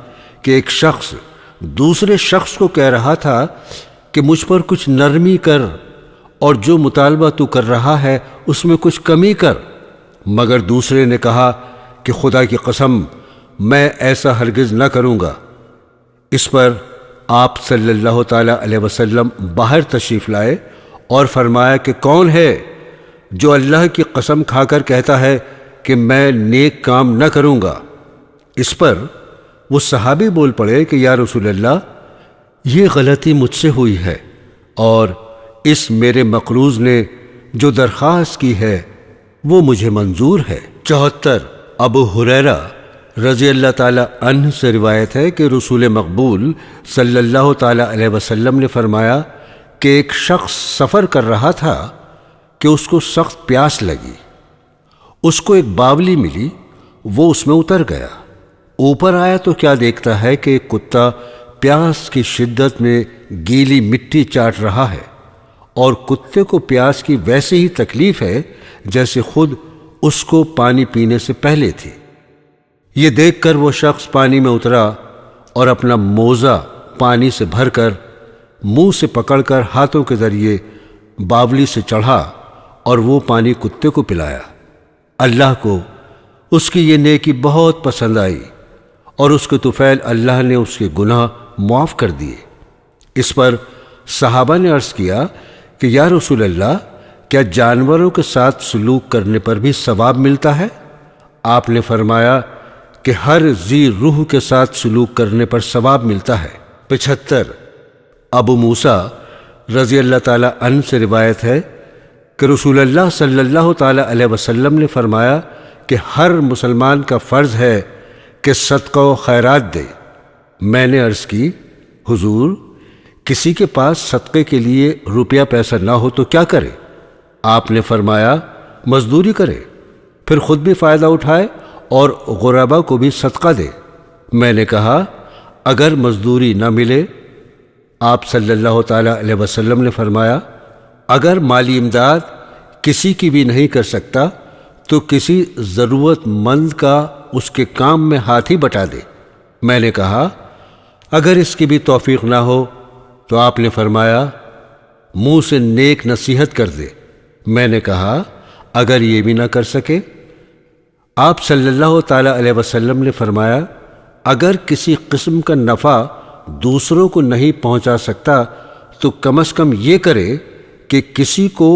کہ ایک شخص دوسرے شخص کو کہہ رہا تھا کہ مجھ پر کچھ نرمی کر، اور جو مطالبہ تو کر رہا ہے اس میں کچھ کمی کر، مگر دوسرے نے کہا کہ خدا کی قسم میں ایسا ہرگز نہ کروں گا۔ اس پر آپ صلی اللہ تعالی علیہ وسلم باہر تشریف لائے اور فرمایا کہ کون ہے جو اللہ کی قسم کھا کر کہتا ہے کہ میں نیک کام نہ کروں گا؟ اس پر وہ صحابی بول پڑے کہ یا رسول اللہ، یہ غلطی مجھ سے ہوئی ہے، اور اس میرے مقروض نے جو درخواست کی ہے وہ مجھے منظور ہے۔ 74 ابو ہریرہ رضی اللہ تعالی عنہ سے روایت ہے کہ رسول مقبول صلی اللہ تعالی علیہ وسلم نے فرمایا کہ ایک شخص سفر کر رہا تھا کہ اس کو سخت پیاس لگی۔ اس کو ایک باولی ملی، وہ اس میں اتر گیا۔ اوپر آیا تو کیا دیکھتا ہے کہ ایک کتا پیاس کی شدت میں گیلی مٹی چاٹ رہا ہے، اور کتے کو پیاس کی ویسے ہی تکلیف ہے جیسے خود اس کو پانی پینے سے پہلے تھی۔ یہ دیکھ کر وہ شخص پانی میں اترا اور اپنا موزہ پانی سے بھر کر منہ سے پکڑ کر ہاتھوں کے ذریعے باولی سے چڑھا اور وہ پانی کتے کو پلایا۔ اللہ کو اس کی یہ نیکی بہت پسند آئی اور اس کے طفیل اللہ نے اس کے گناہ معاف کر دیے۔ اس پر صحابہ نے عرض کیا کہ یا رسول اللہ، کیا جانوروں کے ساتھ سلوک کرنے پر بھی ثواب ملتا ہے؟ آپ نے فرمایا کہ ہر ذی روح کے ساتھ سلوک کرنے پر ثواب ملتا ہے۔ 75 ابو موسیٰ رضی اللہ تعالی عنہ سے روایت ہے کہ رسول اللہ صلی اللہ تعالی علیہ وسلم نے فرمایا کہ ہر مسلمان کا فرض ہے کہ صدقہ و خیرات دے۔ میں نے عرض کی، حضور، کسی کے پاس صدقے کے لیے روپیہ پیسہ نہ ہو تو کیا کرے؟ آپ نے فرمایا، مزدوری کرے، پھر خود بھی فائدہ اٹھائے اور غربا کو بھی صدقہ دے۔ میں نے کہا، اگر مزدوری نہ ملے؟ آپ صلی اللہ تعالی علیہ وسلم نے فرمایا، اگر مالی امداد کسی کی بھی نہیں کر سکتا تو کسی ضرورت مند کا اس کے کام میں ہاتھ ہی بٹا دے۔ میں نے کہا، اگر اس کی بھی توفیق نہ ہو؟ تو آپ نے فرمایا، منہ سے نیک نصیحت کر دے۔ میں نے کہا، اگر یہ بھی نہ کر سکے؟ آپ صلی اللہ تعالی علیہ وسلم نے فرمایا، اگر کسی قسم کا نفع دوسروں کو نہیں پہنچا سکتا تو کم از کم یہ کرے کہ کسی کو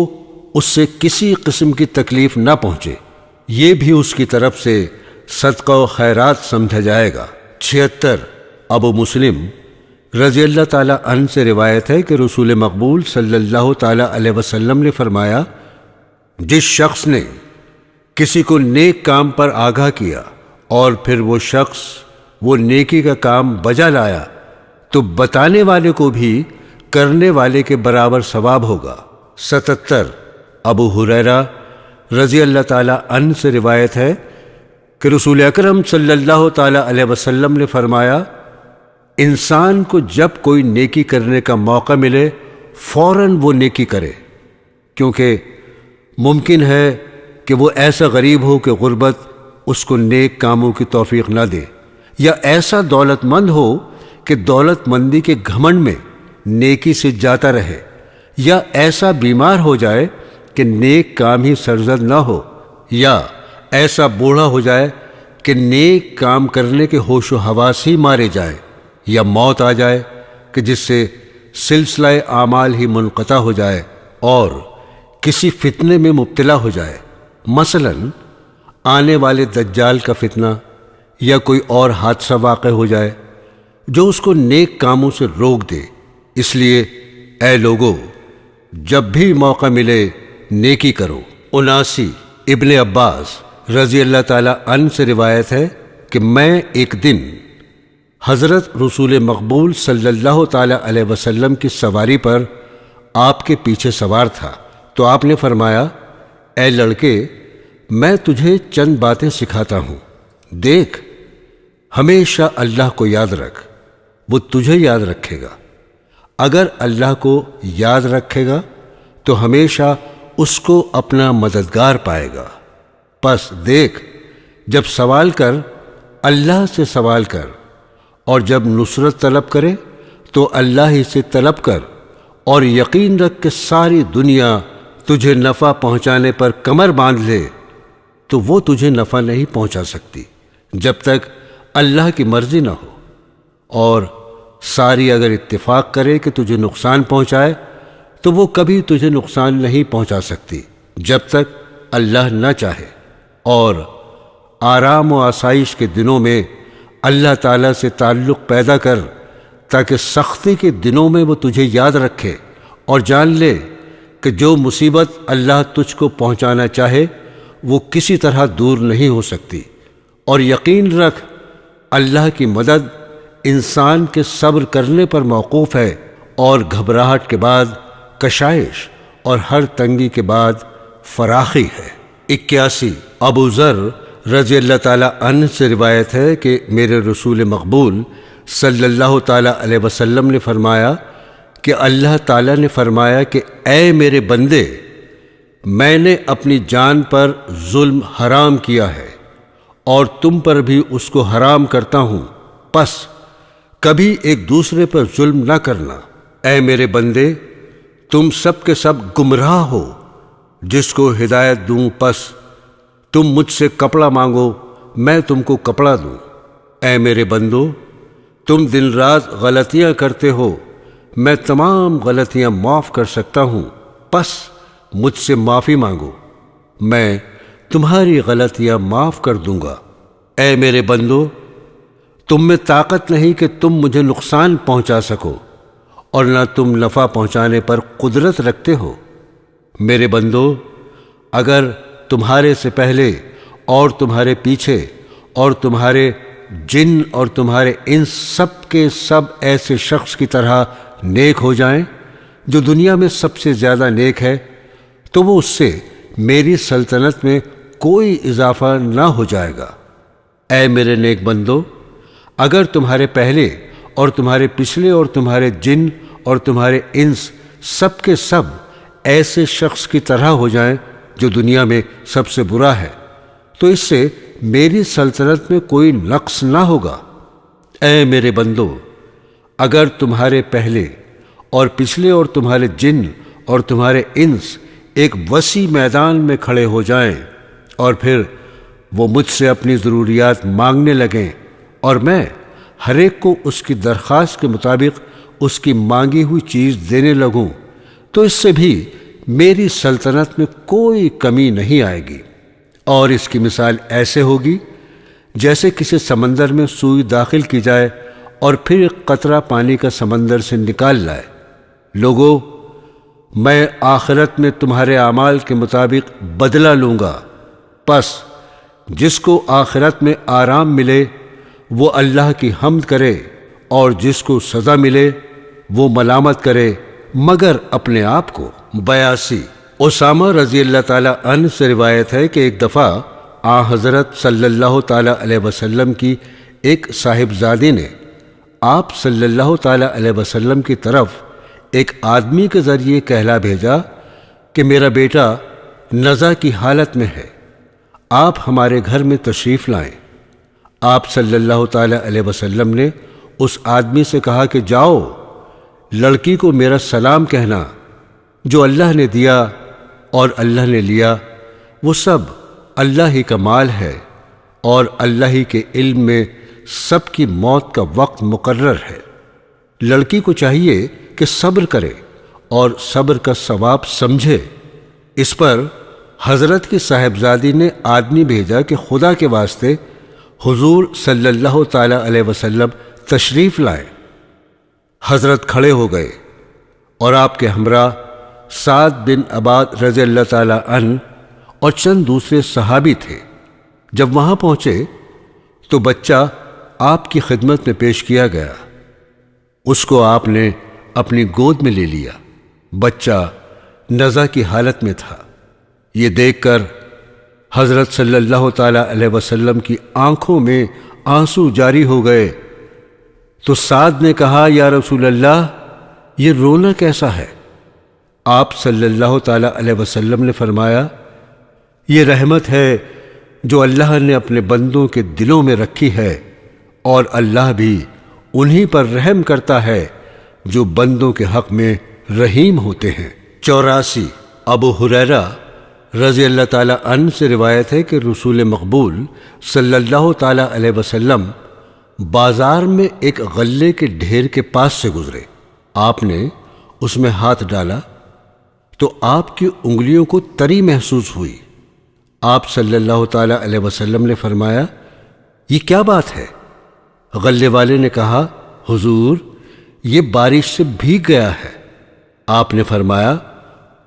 اس سے کسی قسم کی تکلیف نہ پہنچے، یہ بھی اس کی طرف سے صدقہ و خیرات سمجھا جائے گا۔ 76 ابو مسلم رضی اللہ تعالی عنہ سے روایت ہے کہ رسول مقبول صلی اللہ تعالی علیہ وسلم نے فرمایا، جس شخص نے کسی کو نیک کام پر آگاہ کیا اور پھر وہ شخص وہ نیکی کا کام بجا لایا تو بتانے والے کو بھی کرنے والے کے برابر ثواب ہوگا۔ 77 ابو ہریرہ رضی اللہ تعالی عنہ سے روایت ہے کہ رسول اکرم صلی اللہ تعالی علیہ وسلم نے فرمایا، انسان کو جب کوئی نیکی کرنے کا موقع ملے فوراً وہ نیکی کرے، کیونکہ ممکن ہے کہ وہ ایسا غریب ہو کہ غربت اس کو نیک کاموں کی توفیق نہ دے، یا ایسا دولت مند ہو کہ دولت مندی کے گھمنڈ میں نیکی سے جاتا رہے، یا ایسا بیمار ہو جائے کہ نیک کام ہی سرزد نہ ہو، یا ایسا بوڑھا ہو جائے کہ نیک کام کرنے کے ہوش و حواس ہی مارے جائیں، یا موت آ جائے کہ جس سے سلسلہ اعمال ہی منقطع ہو جائے اور کسی فتنے میں مبتلا ہو جائے، مثلا آنے والے دجال کا فتنہ یا کوئی اور حادثہ واقع ہو جائے جو اس کو نیک کاموں سے روک دے۔ اس لیے اے لوگو، جب بھی موقع ملے نیکی کرو۔ 79 ابن عباس رضی اللہ تعالی عنہ سے روایت ہے کہ میں ایک دن حضرت رسول مقبول صلی اللہ تعالی علیہ وسلم کی سواری پر آپ کے پیچھے سوار تھا تو آپ نے فرمایا، اے لڑکے، میں تجھے چند باتیں سکھاتا ہوں، دیکھ، ہمیشہ اللہ کو یاد رکھ، وہ تجھے یاد رکھے گا۔ اگر اللہ کو یاد رکھے گا تو ہمیشہ اس کو اپنا مددگار پائے گا۔ پس دیکھ، جب سوال کر اللہ سے سوال کر، اور جب نصرت طلب کرے تو اللہ ہی سے طلب کر، اور یقین رکھ کہ ساری دنیا تجھے نفع پہنچانے پر کمر باندھ لے تو وہ تجھے نفع نہیں پہنچا سکتی جب تک اللہ کی مرضی نہ ہو، اور ساری اگر اتفاق کرے کہ تجھے نقصان پہنچائے تو وہ کبھی تجھے نقصان نہیں پہنچا سکتی جب تک اللہ نہ چاہے۔ اور آرام و آسائش کے دنوں میں اللہ تعالیٰ سے تعلق پیدا کر تاکہ سختی کے دنوں میں وہ تجھے یاد رکھے، اور جان لے کہ جو مصیبت اللہ تجھ کو پہنچانا چاہے وہ کسی طرح دور نہیں ہو سکتی، اور یقین رکھ اللہ کی مدد انسان کے صبر کرنے پر موقوف ہے، اور گھبراہٹ کے بعد کشائش اور ہر تنگی کے بعد فراخی ہے۔ 81 ابو ذر رضی اللہ تعالی عنہ سے روایت ہے کہ میرے رسول مقبول صلی اللہ تعالی علیہ وسلم نے فرمایا کہ اللہ تعالی نے فرمایا کہ اے میرے بندے، میں نے اپنی جان پر ظلم حرام کیا ہے اور تم پر بھی اس کو حرام کرتا ہوں، پس کبھی ایک دوسرے پر ظلم نہ کرنا۔ اے میرے بندے، تم سب کے سب گمراہ ہو، جس کو ہدایت دوں پس تم مجھ سے کپڑا مانگو، میں تم کو کپڑا دوں۔ اے میرے بندو، تم دن رات غلطیاں کرتے ہو، میں تمام غلطیاں معاف کر سکتا ہوں، پس مجھ سے معافی مانگو، میں تمہاری غلطیاں معاف کر دوں گا۔ اے میرے بندو، تم میں طاقت نہیں کہ تم مجھے نقصان پہنچا سکو، اور نہ تم نفع پہنچانے پر قدرت رکھتے ہو۔ میرے بندو، اگر تمہارے سے پہلے اور تمہارے پیچھے اور تمہارے جن اور تمہارے ان سب کے سب ایسے شخص کی طرح نیک ہو جائیں جو دنیا میں سب سے زیادہ نیک ہے، تو وہ اس سے میری سلطنت میں کوئی اضافہ نہ ہو جائے گا۔ اے میرے نیک بندو، اگر تمہارے پہلے اور تمہارے پچھلے اور تمہارے جن اور تمہارے انس سب کے سب ایسے شخص کی طرح ہو جائیں جو دنیا میں سب سے برا ہے، تو اس سے میری سلطنت میں کوئی نقص نہ ہوگا۔ اے میرے بندو، اگر تمہارے پہلے اور پچھلے اور تمہارے جن اور تمہارے انس ایک وسیع میدان میں کھڑے ہو جائیں اور پھر وہ مجھ سے اپنی ضروریات مانگنے لگیں اور میں ہر ایک کو اس کی درخواست کے مطابق اس کی مانگی ہوئی چیز دینے لگوں، تو اس سے بھی میری سلطنت میں کوئی کمی نہیں آئے گی۔ اور اس کی مثال ایسے ہوگی جیسے کسی سمندر میں سوئی داخل کی جائے اور پھر ایک قطرہ پانی کا سمندر سے نکال لائے۔ لوگو، میں آخرت میں تمہارے اعمال کے مطابق بدلہ لوں گا، پس جس کو آخرت میں آرام ملے وہ اللہ کی حمد کرے، اور جس کو سزا ملے وہ ملامت کرے مگر اپنے آپ کو۔ 82 اسامہ رضی اللہ تعالی عنہ سے روایت ہے کہ ایک دفعہ حضرت صلی اللہ تعالی علیہ وسلم کی ایک صاحبزادی نے آپ صلی اللہ تعالی علیہ وسلم کی طرف ایک آدمی کے ذریعے کہلا بھیجا کہ میرا بیٹا نزع کی حالت میں ہے، آپ ہمارے گھر میں تشریف لائیں۔ آپ صلی اللہ تعالی علیہ وسلم نے اس آدمی سے کہا کہ جاؤ، لڑکی کو میرا سلام کہنا، جو اللہ نے دیا اور اللہ نے لیا وہ سب اللہ ہی کا مال ہے، اور اللہ ہی کے علم میں سب کی موت کا وقت مقرر ہے۔ لڑکی کو چاہیے کہ صبر کرے اور صبر کا ثواب سمجھے۔ اس پر حضرت کی صاحبزادی نے آدمی بھیجا کہ خدا کے واسطے حضور صلی اللہ تعالی علیہ وسلم تشریف لائیں۔ حضرت کھڑے ہو گئے اور آپ کے ہمراہ سعد بن عباد رضی اللہ تعالی عنہ اور چند دوسرے صحابی تھے۔ جب وہاں پہنچے تو بچہ آپ کی خدمت میں پیش کیا گیا، اس کو آپ نے اپنی گود میں لے لیا۔ بچہ نزع کی حالت میں تھا۔ یہ دیکھ کر حضرت صلی اللہ تعالی علیہ وسلم کی آنکھوں میں آنسو جاری ہو گئے، تو سعد نے کہا یا رسول اللہ، یہ رونا کیسا ہے؟ آپ صلی اللہ تعالی علیہ وسلم نے فرمایا، یہ رحمت ہے جو اللہ نے اپنے بندوں کے دلوں میں رکھی ہے، اور اللہ بھی انہی پر رحم کرتا ہے جو بندوں کے حق میں رحیم ہوتے ہیں۔ 84 ابو ہریرہ رضی اللہ تعالی عنہ سے روایت ہے کہ رسول مقبول صلی اللہ تعالی علیہ وسلم بازار میں ایک غلے کے ڈھیر کے پاس سے گزرے۔ آپ نے اس میں ہاتھ ڈالا تو آپ کی انگلیوں کو تری محسوس ہوئی۔ آپ صلی اللہ تعالی علیہ وسلم نے فرمایا، یہ کیا بات ہے؟ غلے والے نے کہا، حضور، یہ بارش سے بھیگ گیا ہے۔ آپ نے فرمایا،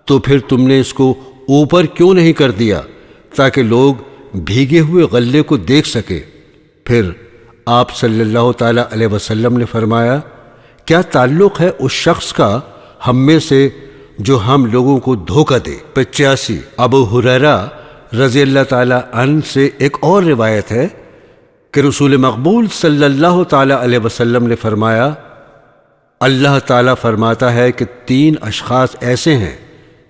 تو پھر تم نے اس کو اوپر کیوں نہیں کر دیا تاکہ لوگ بھیگے ہوئے غلے کو دیکھ سکے۔ پھر آپ صلی اللہ تعالی علیہ وسلم نے فرمایا، کیا تعلق ہے اس شخص کا ہم میں سے جو ہم لوگوں کو دھوکہ دے؟ 85 ابو ہریرہ رضی اللہ تعالی عنہ سے ایک اور روایت ہے کہ رسول مقبول صلی اللہ تعالی علیہ وسلم نے فرمایا، اللہ تعالیٰ فرماتا ہے کہ 3 اشخاص ایسے ہیں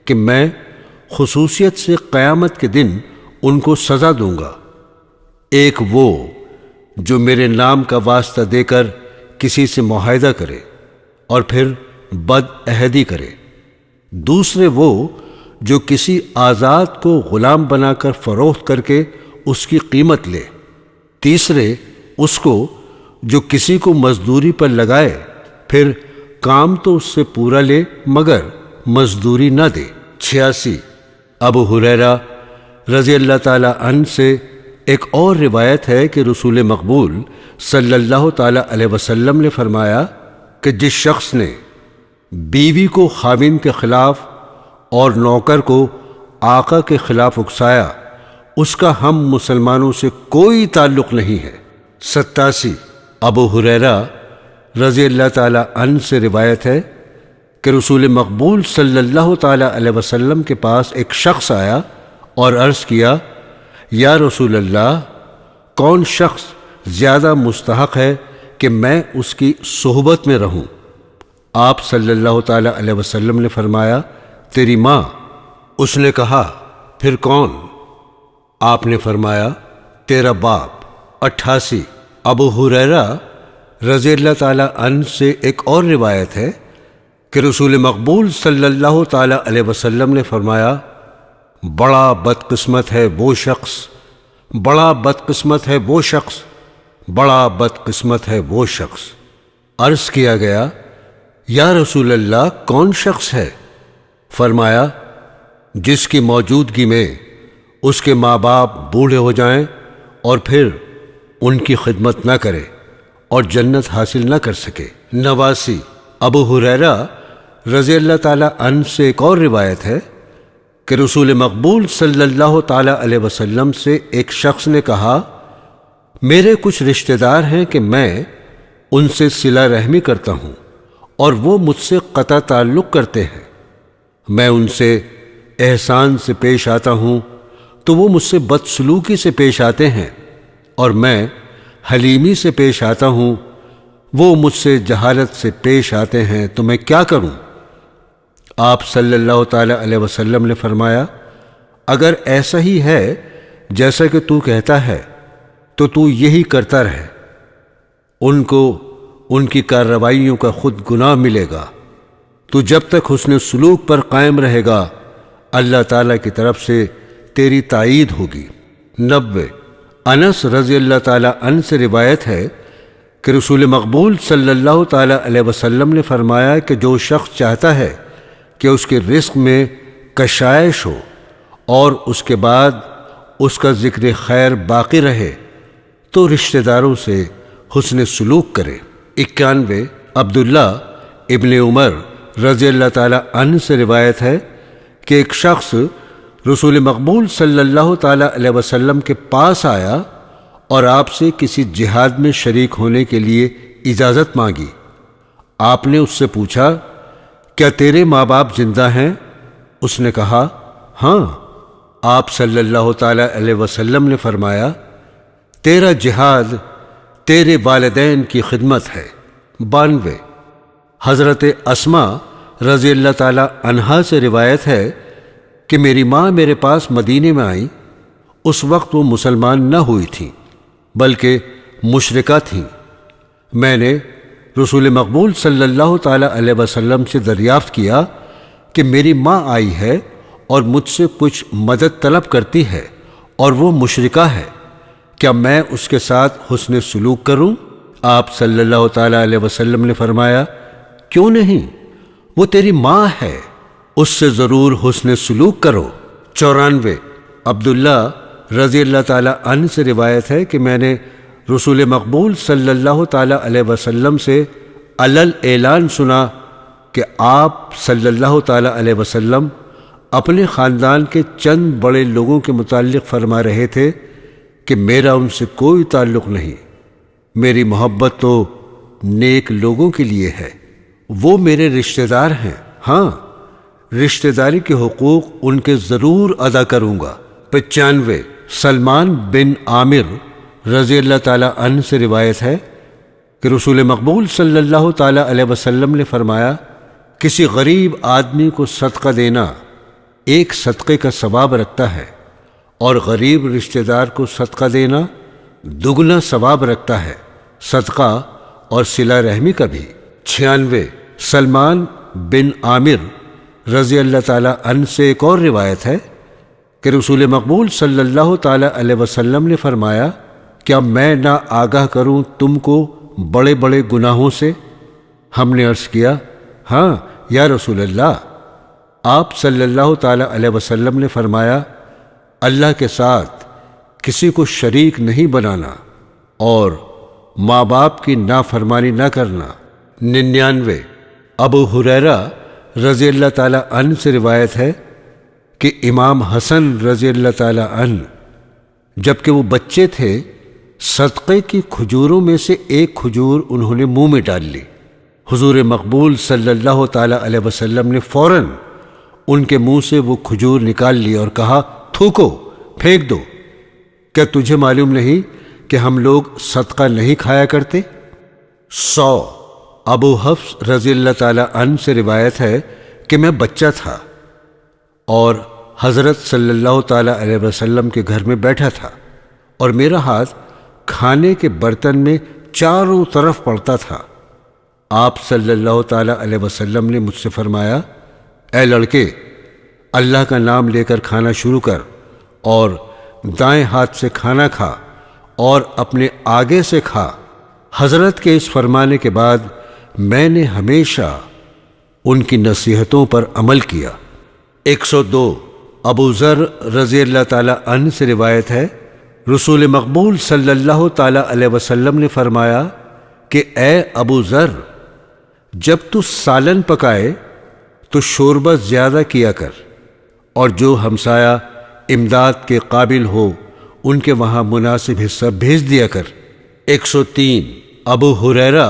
کہ میں خصوصیت سے قیامت کے دن ان کو سزا دوں گا۔ ایک وہ جو میرے نام کا واسطہ دے کر کسی سے معاہدہ کرے اور پھر بد عہدی کرے، دوسرے وہ جو کسی آزاد کو غلام بنا کر فروخت کر کے اس کی قیمت لے، تیسرے اس کو جو کسی کو مزدوری پر لگائے پھر کام تو اس سے پورا لے مگر مزدوری نہ دے۔ 86 ابو ہریرہ رضی اللہ تعالی عنہ سے ایک اور روایت ہے کہ رسول مقبول صلی اللہ تعالی علیہ وسلم نے فرمایا کہ جس شخص نے بیوی کو خاوند کے خلاف اور نوکر کو آقا کے خلاف اکسایا، اس کا ہم مسلمانوں سے کوئی تعلق نہیں ہے۔ 87 ابو ہریرہ رضی اللہ تعالی عنہ سے روایت ہے کہ رسول مقبول صلی اللہ تعالی علیہ وسلم کے پاس ایک شخص آیا اور عرض کیا، یا رسول اللہ، کون شخص زیادہ مستحق ہے کہ میں اس کی صحبت میں رہوں؟ آپ صلی اللہ تعالی علیہ وسلم نے فرمایا، تیری ماں۔ اس نے کہا، پھر کون؟ آپ نے فرمایا، تیرا باپ۔ 88 ابو ہریرہ رضی اللہ تعالی عنہ سے ایک اور روایت ہے کہ رسول مقبول صلی اللہ تعالی علیہ وسلم نے فرمایا، بڑا بدقسمت ہے وہ شخص، بڑا بدقسمت ہے وہ شخص، بڑا بدقسمت ہے وہ شخص۔ عرض کیا گیا، یا رسول اللہ، کون شخص ہے؟ فرمایا، جس کی موجودگی میں اس کے ماں باپ بوڑھے ہو جائیں اور پھر ان کی خدمت نہ کرے اور جنت حاصل نہ کر سکے۔ 89 ابو ہریرہ رضی اللہ تعالی عنہ سے ایک اور روایت ہے کہ رسول مقبول صلی اللہ تعالی علیہ وسلم سے ایک شخص نے کہا، میرے کچھ رشتہ دار ہیں کہ میں ان سے صلہ رحمی کرتا ہوں اور وہ مجھ سے قطع تعلق کرتے ہیں، میں ان سے احسان سے پیش آتا ہوں تو وہ مجھ سے بدسلوکی سے پیش آتے ہیں، اور میں حلیمی سے پیش آتا ہوں، وہ مجھ سے جہالت سے پیش آتے ہیں، تو میں کیا کروں؟ آپ صلی اللہ تعالی علیہ وسلم نے فرمایا، اگر ایسا ہی ہے جیسا کہ تو کہتا ہے تو تو یہی کرتا رہے، ان کو ان کی کارروائیوں کا خود گناہ ملے گا۔ تو جب تک حسن سلوک پر قائم رہے گا، اللہ تعالیٰ کی طرف سے تیری تائید ہوگی۔ 90 انس رضی اللہ تعالی عنہ سے روایت ہے کہ رسول مقبول صلی اللہ تعالی علیہ وسلم نے فرمایا کہ جو شخص چاہتا ہے کہ اس کے رزق میں کشائش ہو اور اس کے بعد اس کا ذکر خیر باقی رہے تو رشتہ داروں سے حسن سلوک کرے۔ 91 عبداللہ ابن عمر رضی اللہ تعالی عنہ سے روایت ہے کہ ایک شخص رسول مقبول صلی اللہ تعالی علیہ وسلم کے پاس آیا اور آپ سے کسی جہاد میں شریک ہونے کے لیے اجازت مانگی۔ آپ نے اس سے پوچھا، کیا تیرے ماں باپ زندہ ہیں؟ اس نے کہا، ہاں۔ آپ صلی اللہ تعالی علیہ وسلم نے فرمایا، تیرا جہاد تیرے والدین کی خدمت ہے۔ 92 حضرت اسما رضی اللہ تعالی عنہا سے روایت ہے کہ میری ماں میرے پاس مدینے میں آئی۔ اس وقت وہ مسلمان نہ ہوئی تھیں بلکہ مشرکہ تھیں۔ میں نے رسول مقبول صلی اللہ تعالی علیہ وسلم سے دریافت کیا کہ میری ماں آئی ہے اور مجھ سے کچھ مدد طلب کرتی ہے اور وہ مشرکہ ہے، کیا میں اس کے ساتھ حسن سلوک کروں؟ آپ صلی اللہ تعالی علیہ وسلم نے فرمایا، کیوں نہیں، وہ تیری ماں ہے، اس سے ضرور حسن سلوک کرو۔ 94 عبداللہ رضی اللہ تعالی عنہ سے روایت ہے کہ میں نے رسول مقبول صلی اللہ تعالی علیہ وسلم سے علل اعلان سنا کہ آپ صلی اللہ تعالی علیہ وسلم اپنے خاندان کے چند بڑے لوگوں کے متعلق فرما رہے تھے کہ میرا ان سے کوئی تعلق نہیں، میری محبت تو نیک لوگوں کے لیے ہے، وہ میرے رشتہ دار ہیں، ہاں رشتہ داری کے حقوق ان کے ضرور ادا کروں گا۔ 95 سلمان بن عامر رضی اللہ تعالیٰ عنہ سے روایت ہے کہ رسول مقبول صلی اللہ تعالیٰ علیہ وسلم نے فرمایا، کسی غریب آدمی کو صدقہ دینا ایک صدقے کا ثواب رکھتا ہے، اور غریب رشتہ دار کو صدقہ دینا دگنا ثواب رکھتا ہے، صدقہ اور صلہ رحمی کا بھی۔ 96 سلمان بن عامر رضی اللہ تعالیٰ عنہ سے ایک اور روایت ہے کہ رسول مقبول صلی اللہ تعالیٰ علیہ وسلم نے فرمایا، کیا میں نہ آگاہ کروں تم کو بڑے بڑے گناہوں سے؟ ہم نے عرض کیا، ہاں یا رسول اللہ۔ آپ صلی اللہ تعالیٰ علیہ وسلم نے فرمایا، اللہ کے ساتھ کسی کو شریک نہیں بنانا اور ماں باپ کی نافرمانی نہ کرنا۔ 99 ابو ہریرہ رضی اللہ تعالیٰ عنہ سے روایت ہے کہ امام حسن رضی اللہ تعالیٰ عنہ جب کہ وہ بچے تھے، صدقے کی کھجوروں میں سے ایک کھجور انہوں نے منہ میں ڈال لی۔ حضور مقبول صلی اللہ تعالیٰ علیہ وسلم نے فوراً ان کے منہ سے وہ کھجور نکال لی اور کہا، تھوکو، پھینک دو، کیا تجھے معلوم نہیں کہ ہم لوگ صدقہ نہیں کھایا کرتے؟ 100 ابو حفص رضی اللہ تعالیٰ عنہ سے روایت ہے کہ میں بچہ تھا اور حضرت صلی اللہ تعالیٰ علیہ وسلم کے گھر میں بیٹھا تھا، اور میرا ہاتھ کھانے کے برتن میں چاروں طرف پڑتا تھا۔ آپ صلی اللہ تعالیٰ علیہ وسلم نے مجھ سے فرمایا، اے لڑکے، اللہ کا نام لے کر کھانا شروع کر، اور دائیں ہاتھ سے کھانا کھا اور اپنے آگے سے کھا۔ حضرت کے اس فرمانے کے بعد میں نے ہمیشہ ان کی نصیحتوں پر عمل کیا۔ 102 ابو ذر رضی اللہ تعالیٰ عنہ سے روایت ہے، رسول مقبول صلی اللہ تعالیٰ علیہ وسلم نے فرمایا کہ اے ابو ذر، جب تو سالن پکائے تو شوربہ زیادہ کیا کر، اور جو ہمسایہ امداد کے قابل ہو ان کے وہاں مناسب حصہ بھیج دیا کر۔ 103 ابو ہریرہ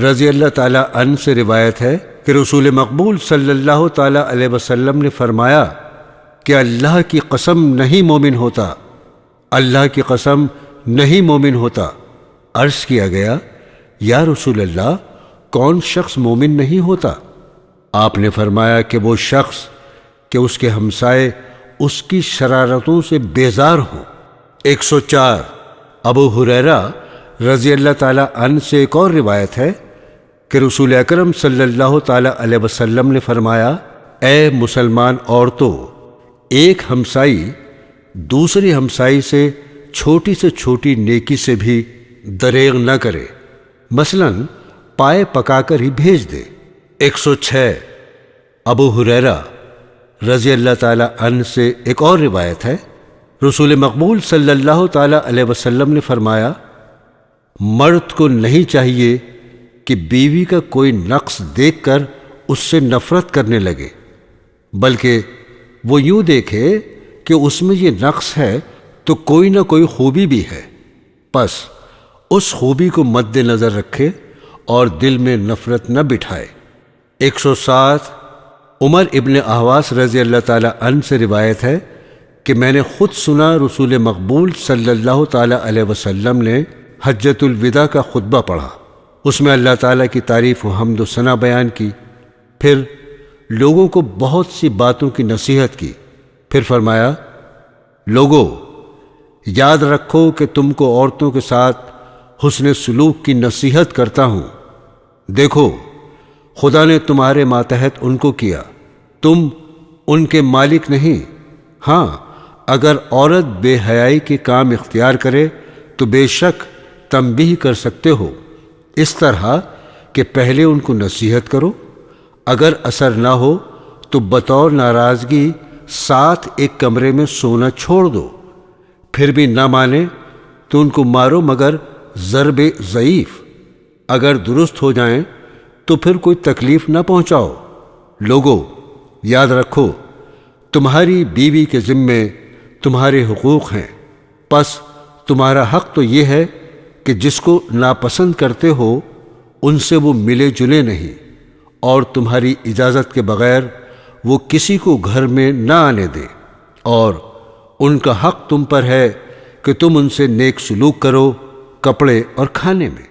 رضی اللہ تعالیٰ عنہ سے روایت ہے کہ رسول مقبول صلی اللہ تعالیٰ علیہ وسلم نے فرمایا کہ اللہ کی قسم نہیں مومن ہوتا، اللہ کی قسم نہیں مومن ہوتا۔ عرض کیا گیا، یا رسول اللہ، کون شخص مومن نہیں ہوتا؟ آپ نے فرمایا کہ وہ شخص کہ اس کے ہمسائے اس کی شرارتوں سے بیزار ہوں۔ 104 ابو ہریرہ رضی اللہ تعالیٰ عنہ سے ایک اور روایت ہے کہ رسول اکرم صلی اللہ تعالیٰ علیہ وسلم نے فرمایا، اے مسلمان عورتوں، ایک ہمسائی دوسری ہمسائی سے چھوٹی نیکی سے بھی دریغ نہ کرے، مثلا پائے پکا کر ہی بھیج دے۔ 106 ابو ہریرہ رضی اللہ تعالیٰ عنہ سے ایک اور روایت ہے، رسول مقبول صلی اللہ تعالیٰ علیہ وسلم نے فرمایا، مرد کو نہیں چاہیے کہ بیوی کا کوئی نقص دیکھ کر اس سے نفرت کرنے لگے، بلکہ وہ یوں دیکھے کہ اس میں یہ نقص ہے تو کوئی نہ کوئی خوبی بھی ہے، پس اس خوبی کو مد نظر رکھے اور دل میں نفرت نہ بٹھائے۔ 107 عمر ابن احواس رضی اللہ تعالیٰ عنہ سے روایت ہے کہ میں نے خود سنا رسول مقبول صلی اللہ تعالیٰ علیہ وسلم نے حجۃ الوداع کا خطبہ پڑھا، اس میں اللہ تعالیٰ کی تعریف و حمد و ثنا بیان کی، پھر لوگوں کو بہت سی باتوں کی نصیحت کی، پھر فرمایا، لوگو یاد رکھو کہ تم کو عورتوں کے ساتھ حسن سلوک کی نصیحت کرتا ہوں، دیکھو خدا نے تمہارے ماتحت ان کو کیا، تم ان کے مالک نہیں، ہاں اگر عورت بے حیائی کے کام اختیار کرے تو بے شک تنبیہ کر سکتے ہو، اس طرح کہ پہلے ان کو نصیحت کرو، اگر اثر نہ ہو تو بطور ناراضگی ساتھ ایک کمرے میں سونا چھوڑ دو، پھر بھی نہ مانے تو ان کو مارو مگر ضرب ضعیف، اگر درست ہو جائیں تو پھر کوئی تکلیف نہ پہنچاؤ۔ لوگو یاد رکھو تمہاری بیوی کے ذمے تمہارے حقوق ہیں، پس تمہارا حق تو یہ ہے کہ جس کو ناپسند کرتے ہو ان سے وہ ملے جلے نہیں، اور تمہاری اجازت کے بغیر وہ کسی کو گھر میں نہ آنے دیں، اور ان کا حق تم پر ہے کہ تم ان سے نیک سلوک کرو کپڑے اور کھانے میں۔